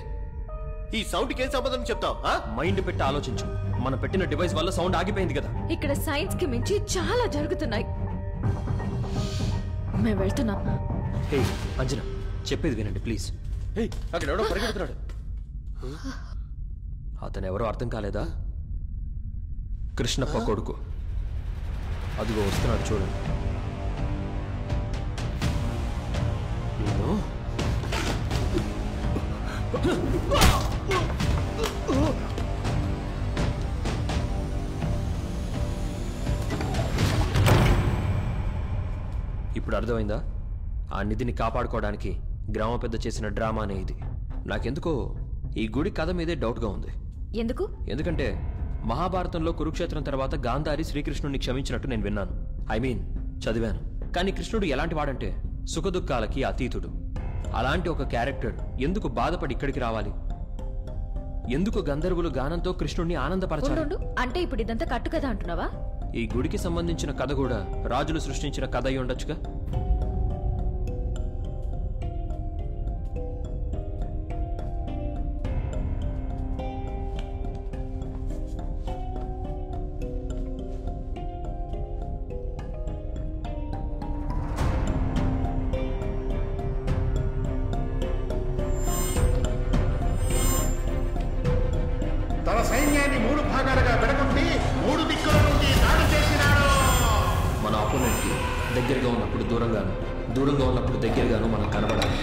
ఈ సౌండ్కి ఏం సంబంధం చెప్తావు? మైండ్ పెట్టి ఆలోచించు. మనం పెట్టిన డివైస్ వల్ల సౌండ్ ఆగిపోయింది కదా. ఇక్కడ సైన్స్ కి మించి చాలా జరుగుతున్నాయి. మేము వెళ్తున్నాం. హే అంజనా, చెప్పేది వినండి ప్లీజ్. అక్కడ ఎవడో పరిగెడుతున్నాడు. అతను ఎవరో అర్థం కాలేదా? కృష్ణప్ప కొడుకు. అదిగో వస్తున్నాడు చూడండి. ఇప్పుడు అర్థమైందా? ఆ నిధిని కాపాడుకోవడానికి గ్రామ పెద్ద చేసిన డ్రామానే ఇది. నాకెందుకో ఈ గుడి కథ మీదే డౌట్గా ఉంది. ఎందుకు? ఎందుకంటే మహాభారతంలో కురుక్షేత్రం తర్వాత గాంధారి శ్రీకృష్ణుడిని క్షమించినట్టు నేను విన్నాను. చదివాను. కానీ కృష్ణుడు ఎలాంటి వాడంటే సుఖదుఖాలకి అతీతుడు. అలాంటి ఒక క్యారెక్టర్ ఎందుకు బాధపడి ఇక్కడికి రావాలి? ఎందుకు గంధర్వులు గానంతో కృష్ణుడిని ఆనందపరచాలి? అంటే ఇప్పుడు ఇదంతా కట్టు కథ అంటున్నావా? ఈ గుడికి సంబంధించిన కథ కూడా రాజులు సృష్టించిన కథ అయి ఉండొచ్చుగా. తన సైన్యాన్ని 3 భాగాలుగా విడగొట్టి 3 దిక్కుల నుండి దాడి చేసినాడు. మన ఆపోనెంట్కి దగ్గరగా ఉన్నప్పుడు దూరంగాను, దూరంగా ఉన్నప్పుడు దగ్గరగాను మనం కనబడాలి.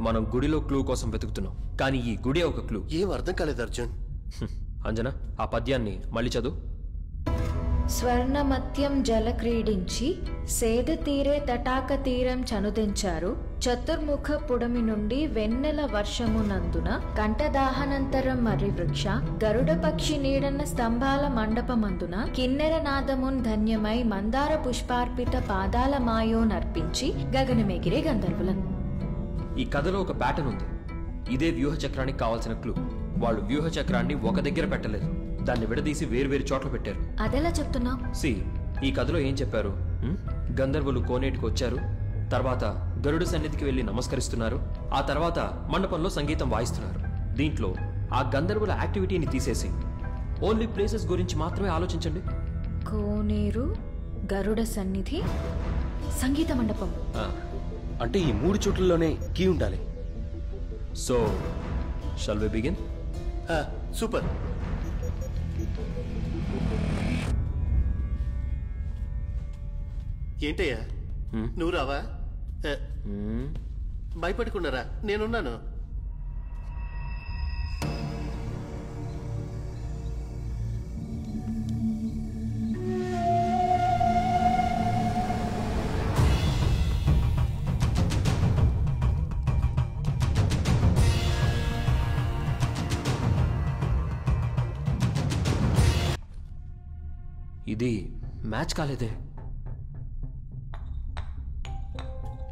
మనం గుడిలో క్లూ కోసం వెతుకుతున్నాం, కానీ ఈ గుడి ఒక క్లూ. ఏం అర్థం కాలేదు అర్జున్. అంజనా, ఆ పద్యాన్ని మళ్ళీ చదువు. స్వర్ణమత్యం జల క్రీడించి సేద తీరే తటాక తీరం చనుదించారు. చతుర్ముఖ పుడమి నుండి వెన్నెల వర్షమునందున కంఠదాహనంతరం మర్రి వృక్ష గరుడ పక్షి నీడన స్తంభాల మండపమందున కిన్నెర నాదమున్ ధన్యమై మందార పుష్పార్పిత పాదాల మాయో నర్పించి గగనమెగిరే గంధర్వులం. ఈ కథలో ఒక ప్యాటర్న్ ఉంది. ఇదే వ్యూహ చక్రానికి కావాల్సిన క్లూ. వాళ్ళు వ్యూహ చక్రాన్ని ఒక దగ్గర పెట్టలేదు, దాన్ని విడదీసి వేరు చోట్ల పెట్టారు. అదెలా చెప్తున్నావు? ఈ కథలో ఏం చెప్పారు? గంధర్వులు కోనేటికి వచ్చారు, తర్వాత గరుడు సన్నిధికి వెళ్లి నమస్కరిస్తున్నారు, ఆ తర్వాత మండపంలో సంగీతం వాయిస్తున్నారు. దీంట్లో ఆ గంధర్వుల యాక్టివిటీని తీసేసి ఓన్లీ ప్లేసెస్ గురించి మాత్రమే ఆలోచించండి. కోనేరు, గరుడ సన్నిధి, సంగీత మండపం. అంటే ఈ 3 చోట్లలోనే కీ ఉండాలి. So shall we begin? Super. ఏంటయ్యా నువ్వు రావా? భయపడుకున్నారా? నేనున్నాను. ఇది మ్యాచ్ కాలేదే.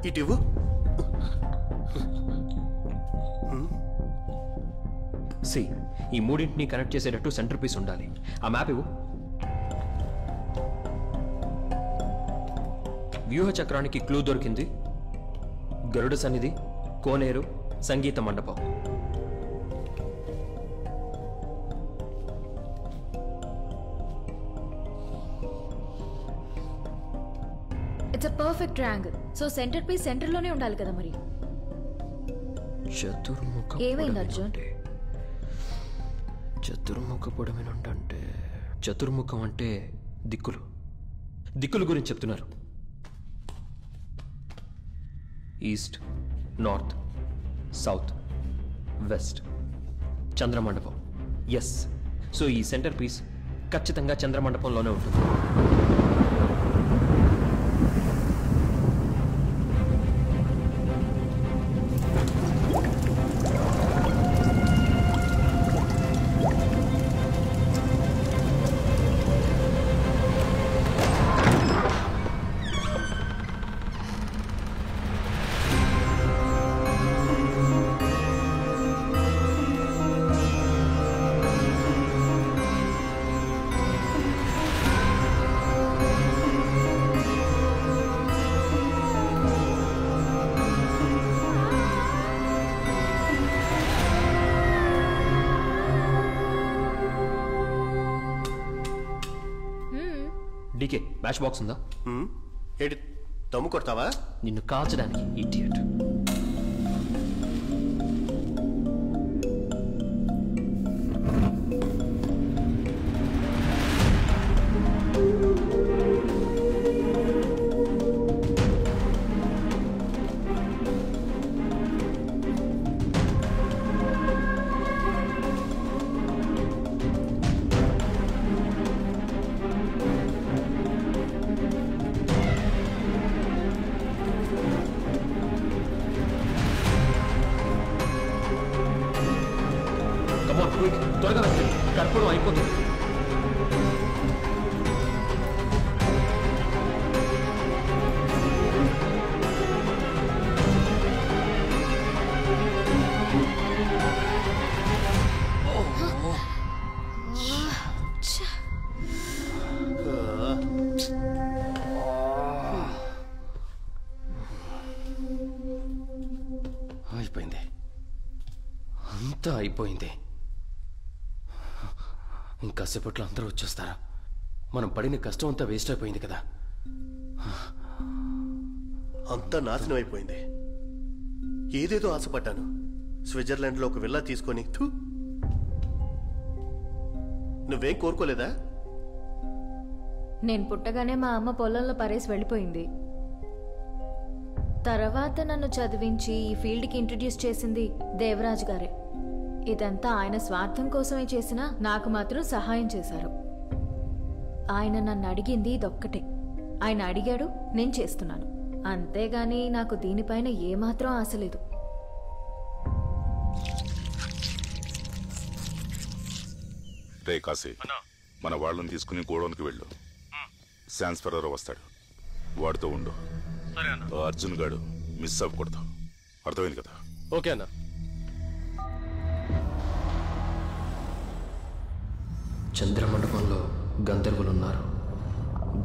ఇటివ్వు. ఈ మూడింటిని కనెక్ట్ చేసేటట్టు సెంటర్ పీస్ ఉండాలి. ఆ మ్యాప్ ఇవ్వు. వ్యూహ చక్రానికి క్లూ దొరికింది. గరుడ సన్నిధి, కోనేరు, సంగీత మండపం. It's a perfect triangle. So centre piece centre లోనే ఉండాలి కదా మరి. చతుర్ముఖ ఏమైంది అర్జున్? చతుర్ముఖ పొడమినుంటే చతుర్ముఖం అంటే దిక్కులు. దిక్కుల గురించి చెప్తున్నారు. East, north, south, west. Chandramandapam. Yes. So ఈ సెంటర్ పీస్ ఖచ్చితంగా చంద్రమండపంలోనే ఉంటుంది. డీకే, మ్యాచ్ బాక్స్ ఉందా? ఏంటి దమ్ము కొడతావా? నిన్ను కాల్చడానికి ఇడియట్. క్విక్ త్వరగా వచ్చి కర్పూరం అయిపోతుంది. అయిపోయింది, అంతా అయిపోయింది. ఇంకాసేపట్లో అందరూ వచ్చేస్తారా? మనం పడిన కష్టం అంతా వేస్ట్ అయిపోయింది కదా. అంతా నాశనం అయిపోయింది. ఏదేదో ఆశపడ్డాను. స్విట్జర్లాండ్లో ఒక విల్లా తీసుకొని నువ్వేం కోరుకోలేదా? నేను పుట్టగానే మా అమ్మ పొలంలో పరేసి వెళ్ళిపోయింది. తర్వాత నన్ను చదివించి ఈ ఫీల్డ్కి ఇంట్రడ్యూస్ చేసింది దేవరాజ్ గారే. ఇదంతా ఆయన స్వార్థం కోసమే చేసినా నాకు మాత్రం సహాయం చేశారు. ఆయన నన్ను అడిగింది ఇదొక్కటే. ఆయన అడిగాడు, నేను చేస్తున్నాను. అంతేగాని నాకు దీనిపైన ఏమాత్రం ఆశ లేదు. రే కాశీ, మన వాళ్ళని తీసుకుని గోడౌన్కి వెళ్ళు. శాన్స్ఫరర్ వస్తాడు, వాడితో ఉండు. అర్జున్ గాడు మిస్ అవ్వకూడదు, అర్థమైంది కదా? ఓకే అన్న. చంద్రమండపంలో గంధర్వులున్నారు.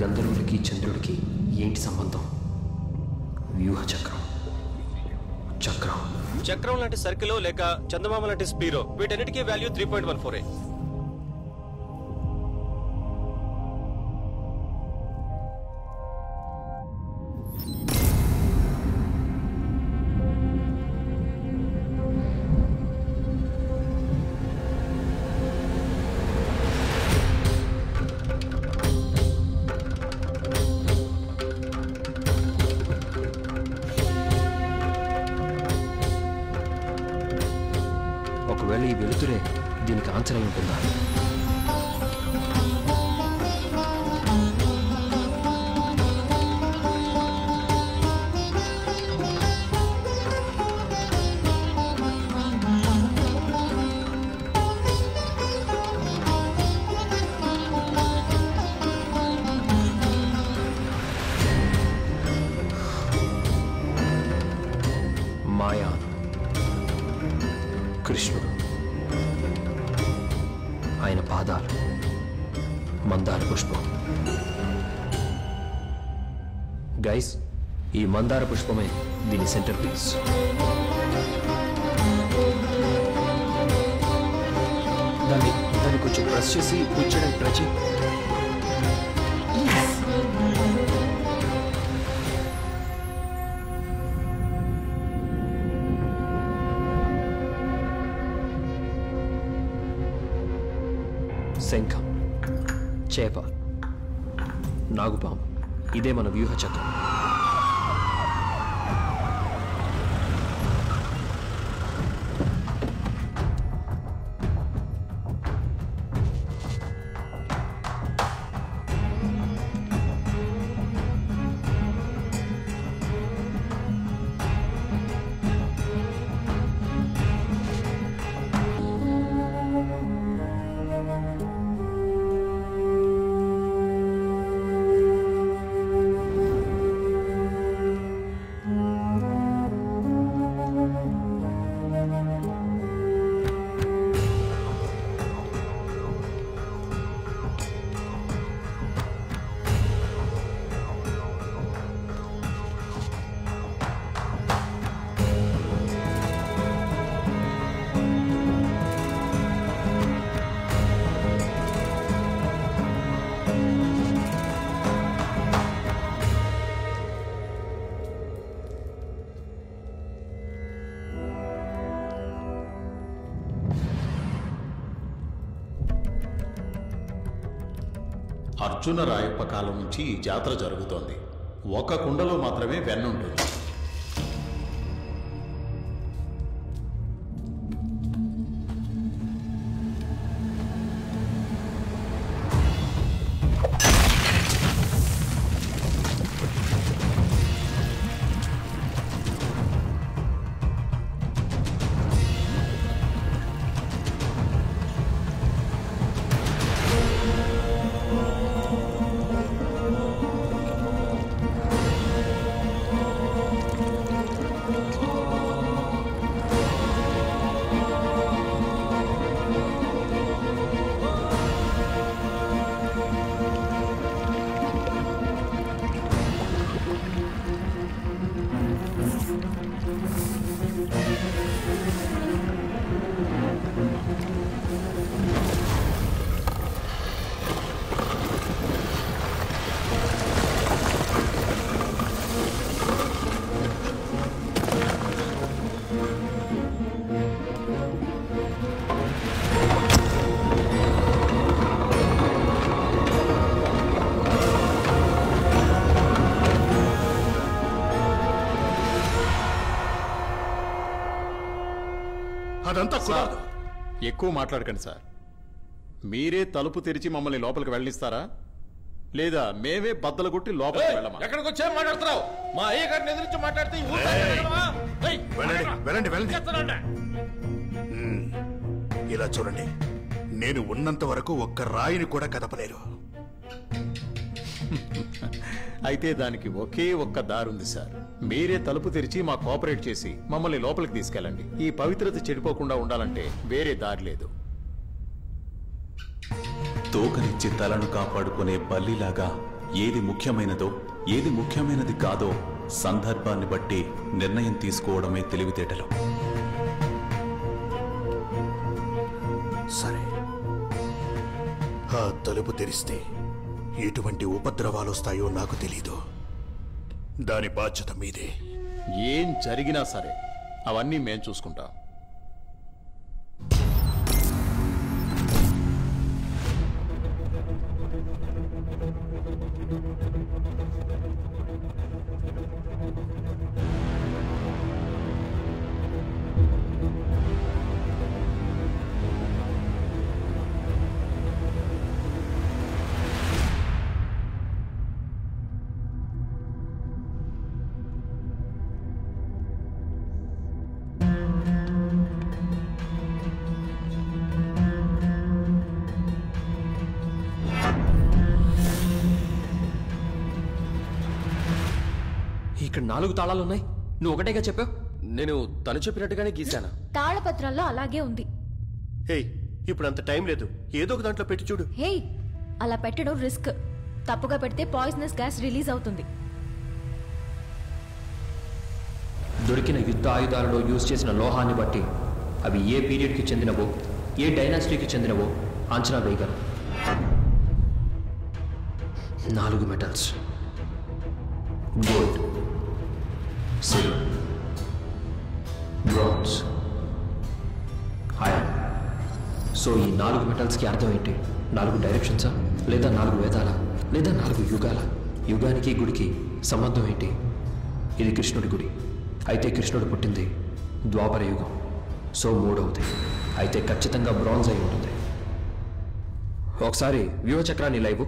గంధర్వులకి చంద్రుడికి ఏంటి సంబంధం? వ్యూహ చక్రం. చక్రం చక్రం లాంటి సర్కిల్ లేక చందమామ లాంటి స్పీరో, వీటన్నిటికీ వాల్యూ 3.14. ఒకవేళ ఈ వెలుతురే దీనికి ఆన్సర్ అయి ఉంటుందా? మాయా, కృష్ణుడు, ఆయన పాదాలు, మందార పుష్పం. గైస్, ఈ మందార పుష్పమే దీని సెంటర్ పీస్. దాన్ని కొంచెం ప్రెస్ చేసి కూర్చోడానికి ట్రై చేయి. శంఖం, చేప, నాగుపాము, ఇదే మన వ్యూహ చక్రం. అర్జున రాయప్ప కాలం నుంచి ఈ జాతర జరుగుతోంది. ఒక కుండలో మాత్రమే వెన్నుంటుంది. అదంతా కుదరదు. ఎక్కువ మాట్లాడకండి సార్. మీరే తలుపు తెరిచి మమ్మల్ని లోపలికి వెళ్ళనిస్తారా, లేదా మేమే బద్దలు కొట్టి లోపలికి వెళ్ళమా? ఎక్కడికి వచ్చే మాట్లాడుతున్నావు? మా అయ్య గారిని ఎదిరించి మాట్లాడితే వెళ్ళండి వెళ్ళండి. ఇలా చూడండి, నేను ఉన్నంత వరకు ఒక్క రాయిని కూడా కదపలేరు. అయితే దానికి ఒకే ఒక్క దారుంది సార్. మీరే తలుపు తెరిచి మా కోఆపరేట్ చేసి మమ్మల్ని లోపలికి తీసుకెళ్ళండి. ఈ పవిత్రత చెడిపోకుండా ఉండాలంటే వేరే దారి లేదు. తోకనిచ్చి తలను కాపాడుకునే బల్లిలాగా ఏది ముఖ్యమైనదో ఏది ముఖ్యమైనది కాదో సందర్భాన్ని బట్టి నిర్ణయం తీసుకోవడమే తెలివితేటలు. సరే, ఆ తలుపు తెరిస్తే ఎటువంటి ఉపద్రవాలు వస్తాయో నాకు తెలీదు. దాని బాధ్యత మీదే. ఏం జరిగినా సరే అవన్నీ మేం చూసుకుంటాం. ఇక్కడ 4 తాళాలున్నాయి. నువ్వు ఒకటేగా చెప్పావు. నేను తను చెప్పినట్టుగానే గీశాను. తాళపత్రాల్లో అలాగే ఉంది. హే, ఇప్పుడు అంత టైం లేదు. ఏదో ఒక దాంట్లో పెట్టి చూడు. హే, అలా పెట్టడం రిస్క్. తప్పుగా పెడితే పాయిజనస్ గ్యాస్ రిలీజ్ అవుతుంది. దొరికిన యుద్ధ ఆయుధాలలో యూజ్ చేసిన లోహాన్ని బట్టి అవి ఏ పీరియడ్కి చెందినవో, ఏ డైనాసిటీకి చెందినవో అంచనా వేయగలం. 4 metals: gold, silver, bronze, iron. So ఈ 4 మెటల్స్కి అర్థం ఏంటి? 4 డైరెక్షన్సా, లేదా 4 వేదాలా, లేదా 4 యుగాల? యుగానికి గుడికి సంబంధం ఏంటి? ఇది కృష్ణుడి గుడి. అయితే కృష్ణుడు పుట్టింది ద్వాపర యుగం. సో 3వది. అయితే ఖచ్చితంగా బ్రాంజ్ అయి ఉంటుంది. ఒకసారి వ్యూహచక్రాన్ని లైవ్.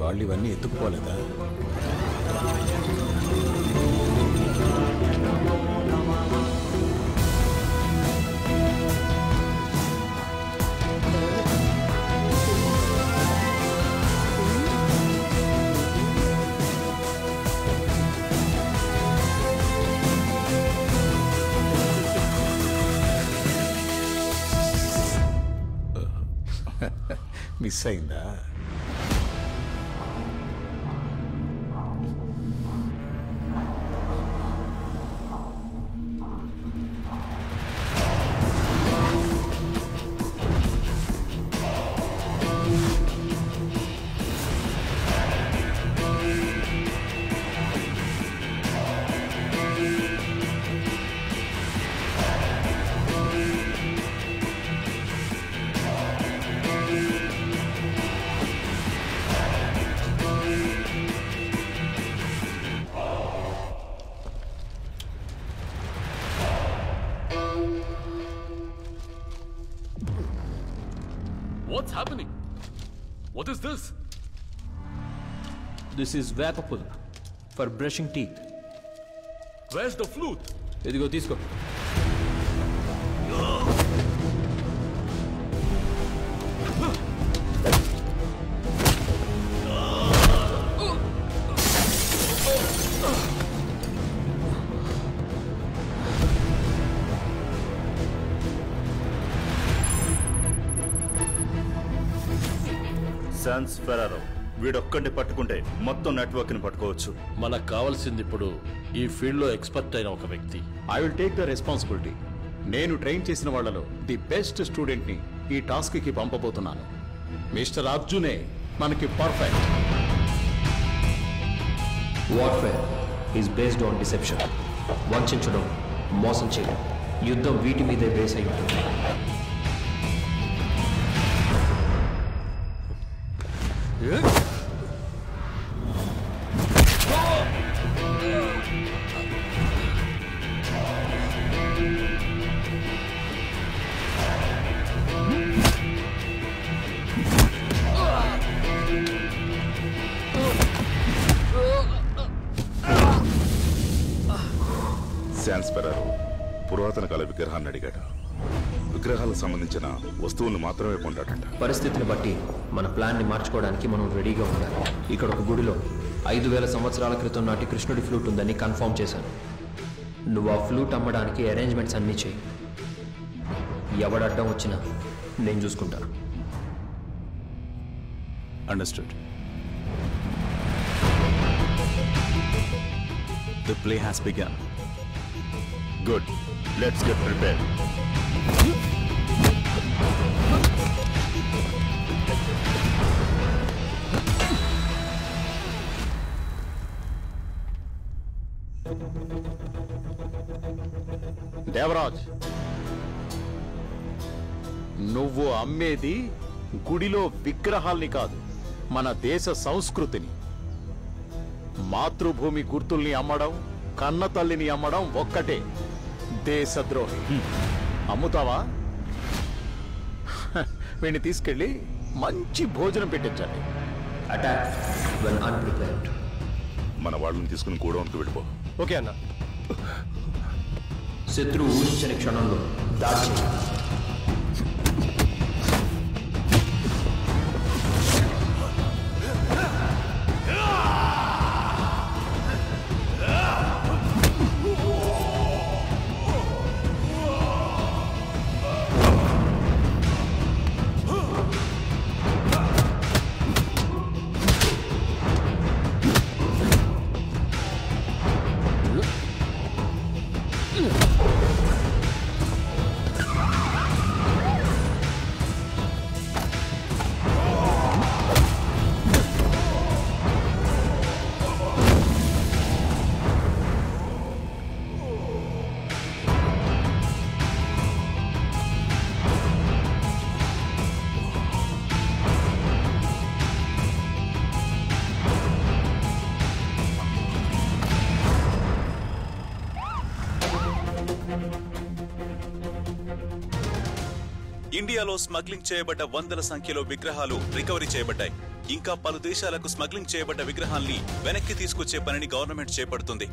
వాళ్ళు ఇవన్నీ ఎత్తుకుపోలేదా? మిస్ అయిందా? What's happening? What is this? This is Vapapul for brushing teeth. Where's the flute? ఇదిగో తీసుకో. శాన్స్ ఫెరారో వీడొక్కడిని పట్టుకుంటే మొత్తం నెట్వర్క్ ని పట్టుకోవచ్చు. మనకు కావాల్సింది ఇప్పుడు ఈ ఫీల్డ్ లో ఎక్స్పర్ట్ అయిన ఒక వ్యక్తి. I will take the responsibility. నేను ట్రైన్ చేసిన వాళ్ళలో ది బెస్ట్ స్టూడెంట్ ని ఈ టాస్క్ కి పంపబోతున్నాను. మిస్టర్ అర్జునే మనకి perfect. Warfare is based on deception. వంచడం, మోసం చేయడం, యుద్ధం వీటి మీదే బేస్ అయి ఉంటుంది. శాన్స్ ఫెరారో పురాతన కాల విగ్రహాన్ని అడిగాడు. విగ్రహాలకు సంబంధించిన వస్తువులను మాత్రమే కొంటాడట. పరిస్థితిని బట్టి మన ప్లాన్ ని మార్చుకోవడానికి మనం రెడీగా ఉండాలి. ఇక్కడ ఒక గుడిలో 5000 సంవత్సరాల క్రితం నాటి కృష్ణుడి ఫ్లూట్ ఉందని కన్ఫర్మ్ చేశాను. నువ్వు ఆ ఫ్లూట్ అమ్మడానికి అరేంజ్మెంట్స్ అన్నీ చేయి. ఎవడడ్డం వచ్చినా నేను చూసుకుంటాను. Understood. The play has begun. Good. Let's get prepared. Devaraj, నువ్వు అమ్మేది గుడిలో విగ్రహాల్ని కాదు, మన దేశ సంస్కృతిని. మాతృభూమి గుర్తుల్ని అమ్మడం, కన్న తల్లిని అమ్మడం ఒక్కటే. దేశద్రోహి. అమ్ముతావా? వీడిని తీసుకెళ్ళి మంచి భోజనం పెట్టించండి. Attack when unprepared. మన వాళ్ళని తీసుకుని గోడౌన్కి వెళ్ళిపో. ఓకే అన్న. శత్రువు ఊహించని క్షణంలో దాడి చేయాలి. ఇండియాలో స్మగ్లింగ్ చేయబడ్డ వందల సంఖ్యలో విగ్రహాలు రికవరీ చేయబడ్డాయి. ఇంకా పలు దేశాలకు స్మగ్లింగ్ చేయబడ్డ విగ్రహాల్ని వెనక్కి తీసుకొచ్చే పనిని గవర్నమెంట్ చేపడుతుంది.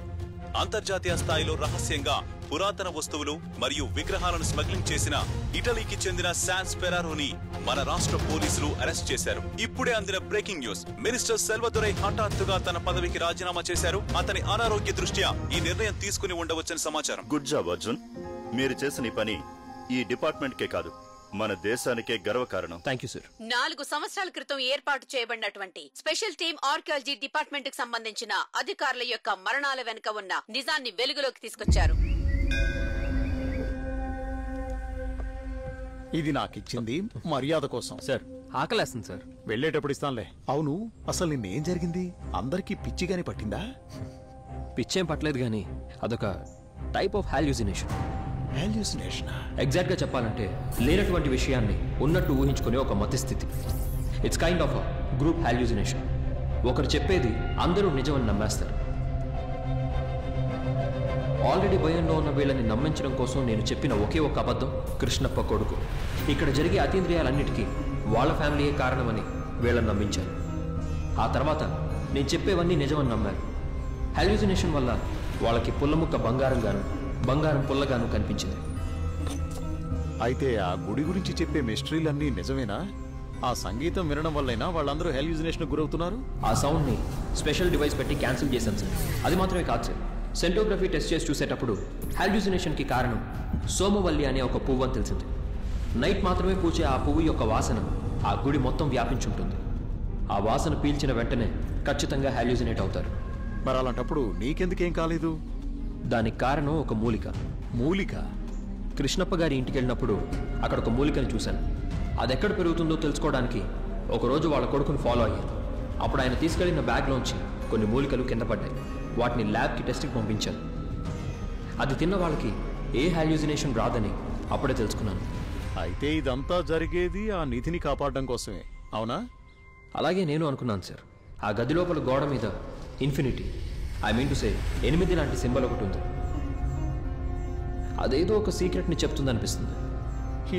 అంతర్జాతీయ స్థాయిలో రహస్యంగా పురాతన వస్తువులు మరియు విగ్రహాలను స్మగ్లింగ్ చేసిన ఇటలీకి చెందిన శాన్స్ ఫెరారోని మన రాష్ట్ర పోలీసులు అరెస్ట్ చేశారు. ఇప్పుడే అందిన బ్రేకింగ్ న్యూస్. మినిస్టర్ సెల్వదురై హఠాత్తుగా తన పదవికి రాజీనామా చేశారు. అతని అనారోగ్య దృష్ట్యా ఈ నిర్ణయం తీసుకుని ఉండవచ్చని సమాచారం. Good job Arjun. మీరు చేసిన ఈ పని ఈ డిపార్ట్మెంట్ కే కాదు, మన దేశానికే గర్వకారణం. Thank you sir. 4 సంవత్సరాల క్రితం ఏర్పాటు చేయబడినటువంటి స్పెషల్ టీమ్ ఆర్కియాలజీ డిపార్ట్మెంట్ కు సంబంధించిన అధికారుల యొక్క మరణాల వెనుక ఉన్న నిజాన్ని వెలుగులోకి తీసుకొచ్చారు. ఇది నాకిచ్చింది మర్యాద కోసం. సార్ ఆకలేస్తుంది సార్. వెళ్ళేటప్పుడు ఇస్తానులే. అవును, అసలు నిన్నేం జరిగింది? అందరికీ పిచ్చిగాని పట్టిందా? పిచ్చేం పట్టలేదు గానీ అదొక టైప్ ఆఫ్ హాల్యూసినేషన్. ఎగ్జాక్ట్ గా చెప్పాలంటే లేనటువంటి విషయాన్ని ఉన్నట్టు ఊహించుకునే ఒక మతి స్థితి. It's kind of group hallucination. ఒకరు చెప్పేది అందరూ నిజమని నమ్మేస్తారు. ఆల్రెడీ భయంలో ఉన్న వీళ్ళని నమ్మించడం కోసం నేను చెప్పిన ఒకే ఒక అబద్ధం కృష్ణప్ప కొడుకు. ఇక్కడ జరిగే అతీంద్రియాలన్నిటికీ వాళ్ళ ఫ్యామిలీయే కారణమని వీళ్ళని నమ్మించాను. ఆ తర్వాత నేను చెప్పేవన్నీ నిజమని నమ్మారు. హాల్యూసినేషన్ వల్ల వాళ్ళకి పుల్లముక్క బంగారం పుల్లగాను కనిపించింది. అయితే ఆ గుడి గురించి చెప్పే మిస్టరీలన్నీ నిజమేనా? ఆ సంగీతం వినడం వల్లైనా వాళ్ళందరూ హాల్యూసినేషన్ గురవుతున్నారు? ఆ సౌండ్ ని స్పెషల్ డివైస్ పెట్టి క్యాన్సిల్ చేశాను సార్. అది మాత్రమే కాదు సార్, సెంటోగ్రఫీ టెస్ట్ చేసి చూసేటప్పుడు హాల్యూసినేషన్ కి కారణం సోమవల్లి అనే ఒక పువ్వు అని తెలిసింది. నైట్ మాత్రమే పూచే ఆ పువ్వు యొక్క వాసన ఆ గుడి మొత్తం వ్యాపించుంటుంది. ఆ వాసన పీల్చిన వెంటనే ఖచ్చితంగా హాల్యూసినేట్ అవుతారు. మరి అలాంటప్పుడు నీకెందుకేం కాలేదు? దానికి కారణం ఒక మూలిక. కృష్ణప్ప గారి ఇంటికి వెళ్ళినప్పుడు అక్కడ ఒక మూలికను చూశాను. అది ఎక్కడ పెరుగుతుందో తెలుసుకోవడానికి ఒకరోజు వాళ్ళ కొడుకుని ఫాలో అయ్యాను. అప్పుడు ఆయన తీసుకెళ్లిన బ్యాగ్లోంచి కొన్ని మూలికలు కింద పడ్డాయి. వాటిని ల్యాబ్కి టెస్ట్కి పంపించాను. అది తిన్న వాళ్ళకి ఏ హాల్యూసినేషన్ రాదని అప్పుడే తెలుసుకున్నాను. అయితే ఇదంతా జరిగేది ఆ నిధిని కాపాడడం కోసమే, అవునా? అలాగే నేను అనుకున్నాను సార్. ఆ గది లోపల గోడ మీద infinity, I mean to say 8 లాంటి సింబల్ ఒకటి ఉంది. అదేదో ఒక సీక్రెట్ని చెప్తుందనిపిస్తుంది.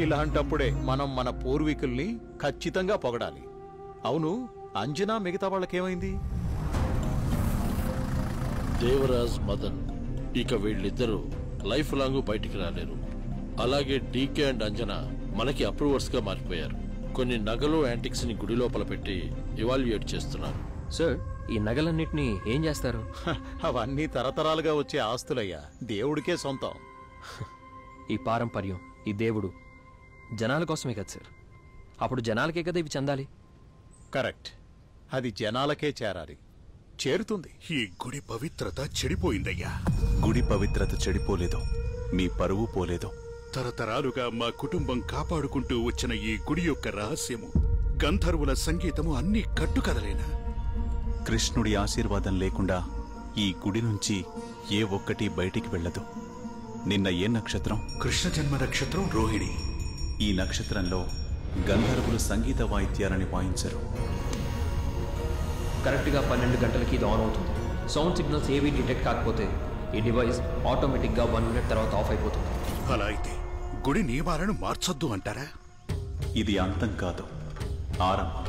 ఇలాంటప్పుడే మనం మన పూర్వీకుల్ని ఖచ్చితంగా పొగడాలి. అవును, అంజనా మిగతా వాళ్ళకేమైంది? దేవరాజ్, మదన్ ఇక వీళ్ళిద్దరూ లైఫ్ లాంగ్ బయటికి రాలేరు. అలాగే డీకే అండ్ అంజనా మనకి అప్రూవర్స్ గా మారిపోయారు. కొన్ని నగలు యాంటిక్స్ ని గుడి లోపల పెట్టి ఇవాల్యుయేట్ చేస్తున్నారు. సార్, ఈ నగలన్నిటినీ ఏం చేస్తారు? అవన్నీ తరతరాలుగా వచ్చే ఆస్తులయ్యా, దేవుడికే సొంతం. ఈ పారంపర్యం, ఈ దేవుడు జనాల కోసమే కదా సార్. అప్పుడు జనాలకే కదా ఇవి చెందాలి. కరెక్ట్, అది జనాలకే చేరాలి. చేరుతుంది. ఈ గుడి పవిత్రత చెడిపోయిందయ్యా. గుడి పవిత్రత చెడిపోలేదు, మీ పరువు పోలేదు. తరతరాలుగా మా కుటుంబం కాపాడుకుంటూ వచ్చిన ఈ గుడి యొక్క రహస్యము, గంధర్వుల సంగీతము అన్నీ కట్టుకదలేనా? కృష్ణుడి ఆశీర్వాదం లేకుండా ఈ గుడి నుంచి ఏ ఒక్కటి బయటికి వెళ్ళదు. నిన్న ఏ నక్షత్రం? కృష్ణ జన్మ నక్షత్రం రోహిణి. ఈ నక్షత్రంలో గంధర్వులు సంగీత వాయిద్యాలని వాయించరు. కరెక్ట్గా 12 గంటలకి ఇది ఆన్ అవుతుంది. సౌండ్ సిగ్నల్స్ ఏవి డిటెక్ట్ కాకపోతే ఈ డివైస్ ఆటోమేటిక్గా 1 మినిట్ తర్వాత ఆఫ్ అయిపోతుంది. అలా అయితే గుడి నియమాలను మార్చొద్దు అంటారా? ఇది అంతం కాదు, ఆరంభం.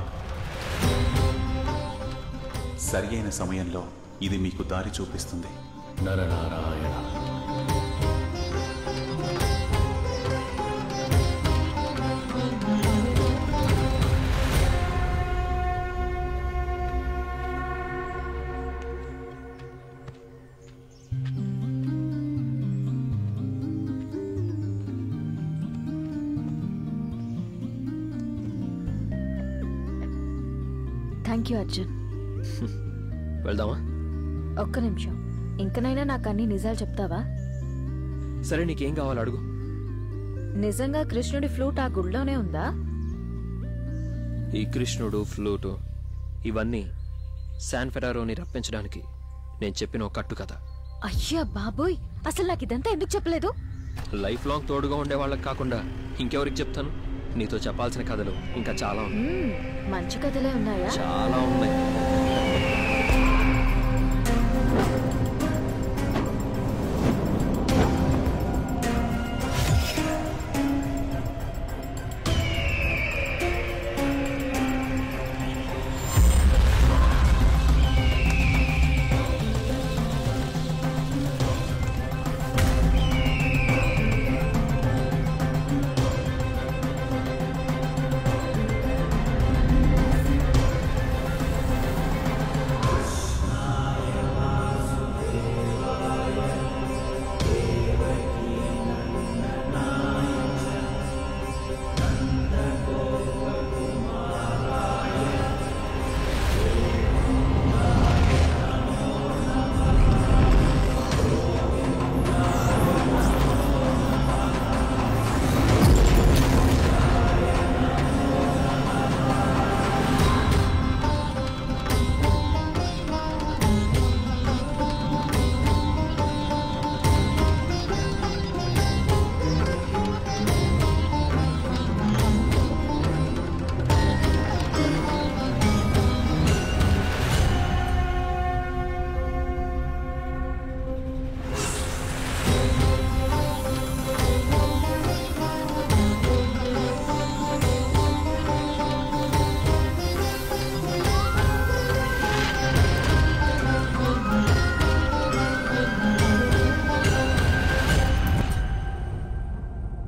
సరి అయిన సమయంలో ఇది మీకు దారి చూపిస్తుంది. నరనారాయణ. Thank you Arjun. వెళ్దామా? ఒక్క నిమిషం, ఇంకనైనా నాకు అన్ని నిజాలు చెప్తావా? సరే, నీకేం కావాలి అడుగు. నిజంగా కృష్ణుడి ఫ్లూట్ ఆ గుడిలోనే ఉందా? ఈ కృష్ణుడు, ఫ్లూటు ఇవన్నీ శాన్ ఫెరారోని రప్పించడానికి నేను చెప్పిన ఒక కట్టు కథ. అయ్యా బాబోయ్, అసలు నాకు ఇదంతా ఎందుకు చెప్పలేదు? లైఫ్ లాంగ్ తోడుగా ఉండే వాళ్ళకి కాకుండా ఇంకెవరికి చెప్తాను? నీతో చెప్పాల్సిన కథలు ఇంకా చాలా ఉన్నాయి. మంచి కథలే ఉన్నాయా? చాలా ఉన్నాయి.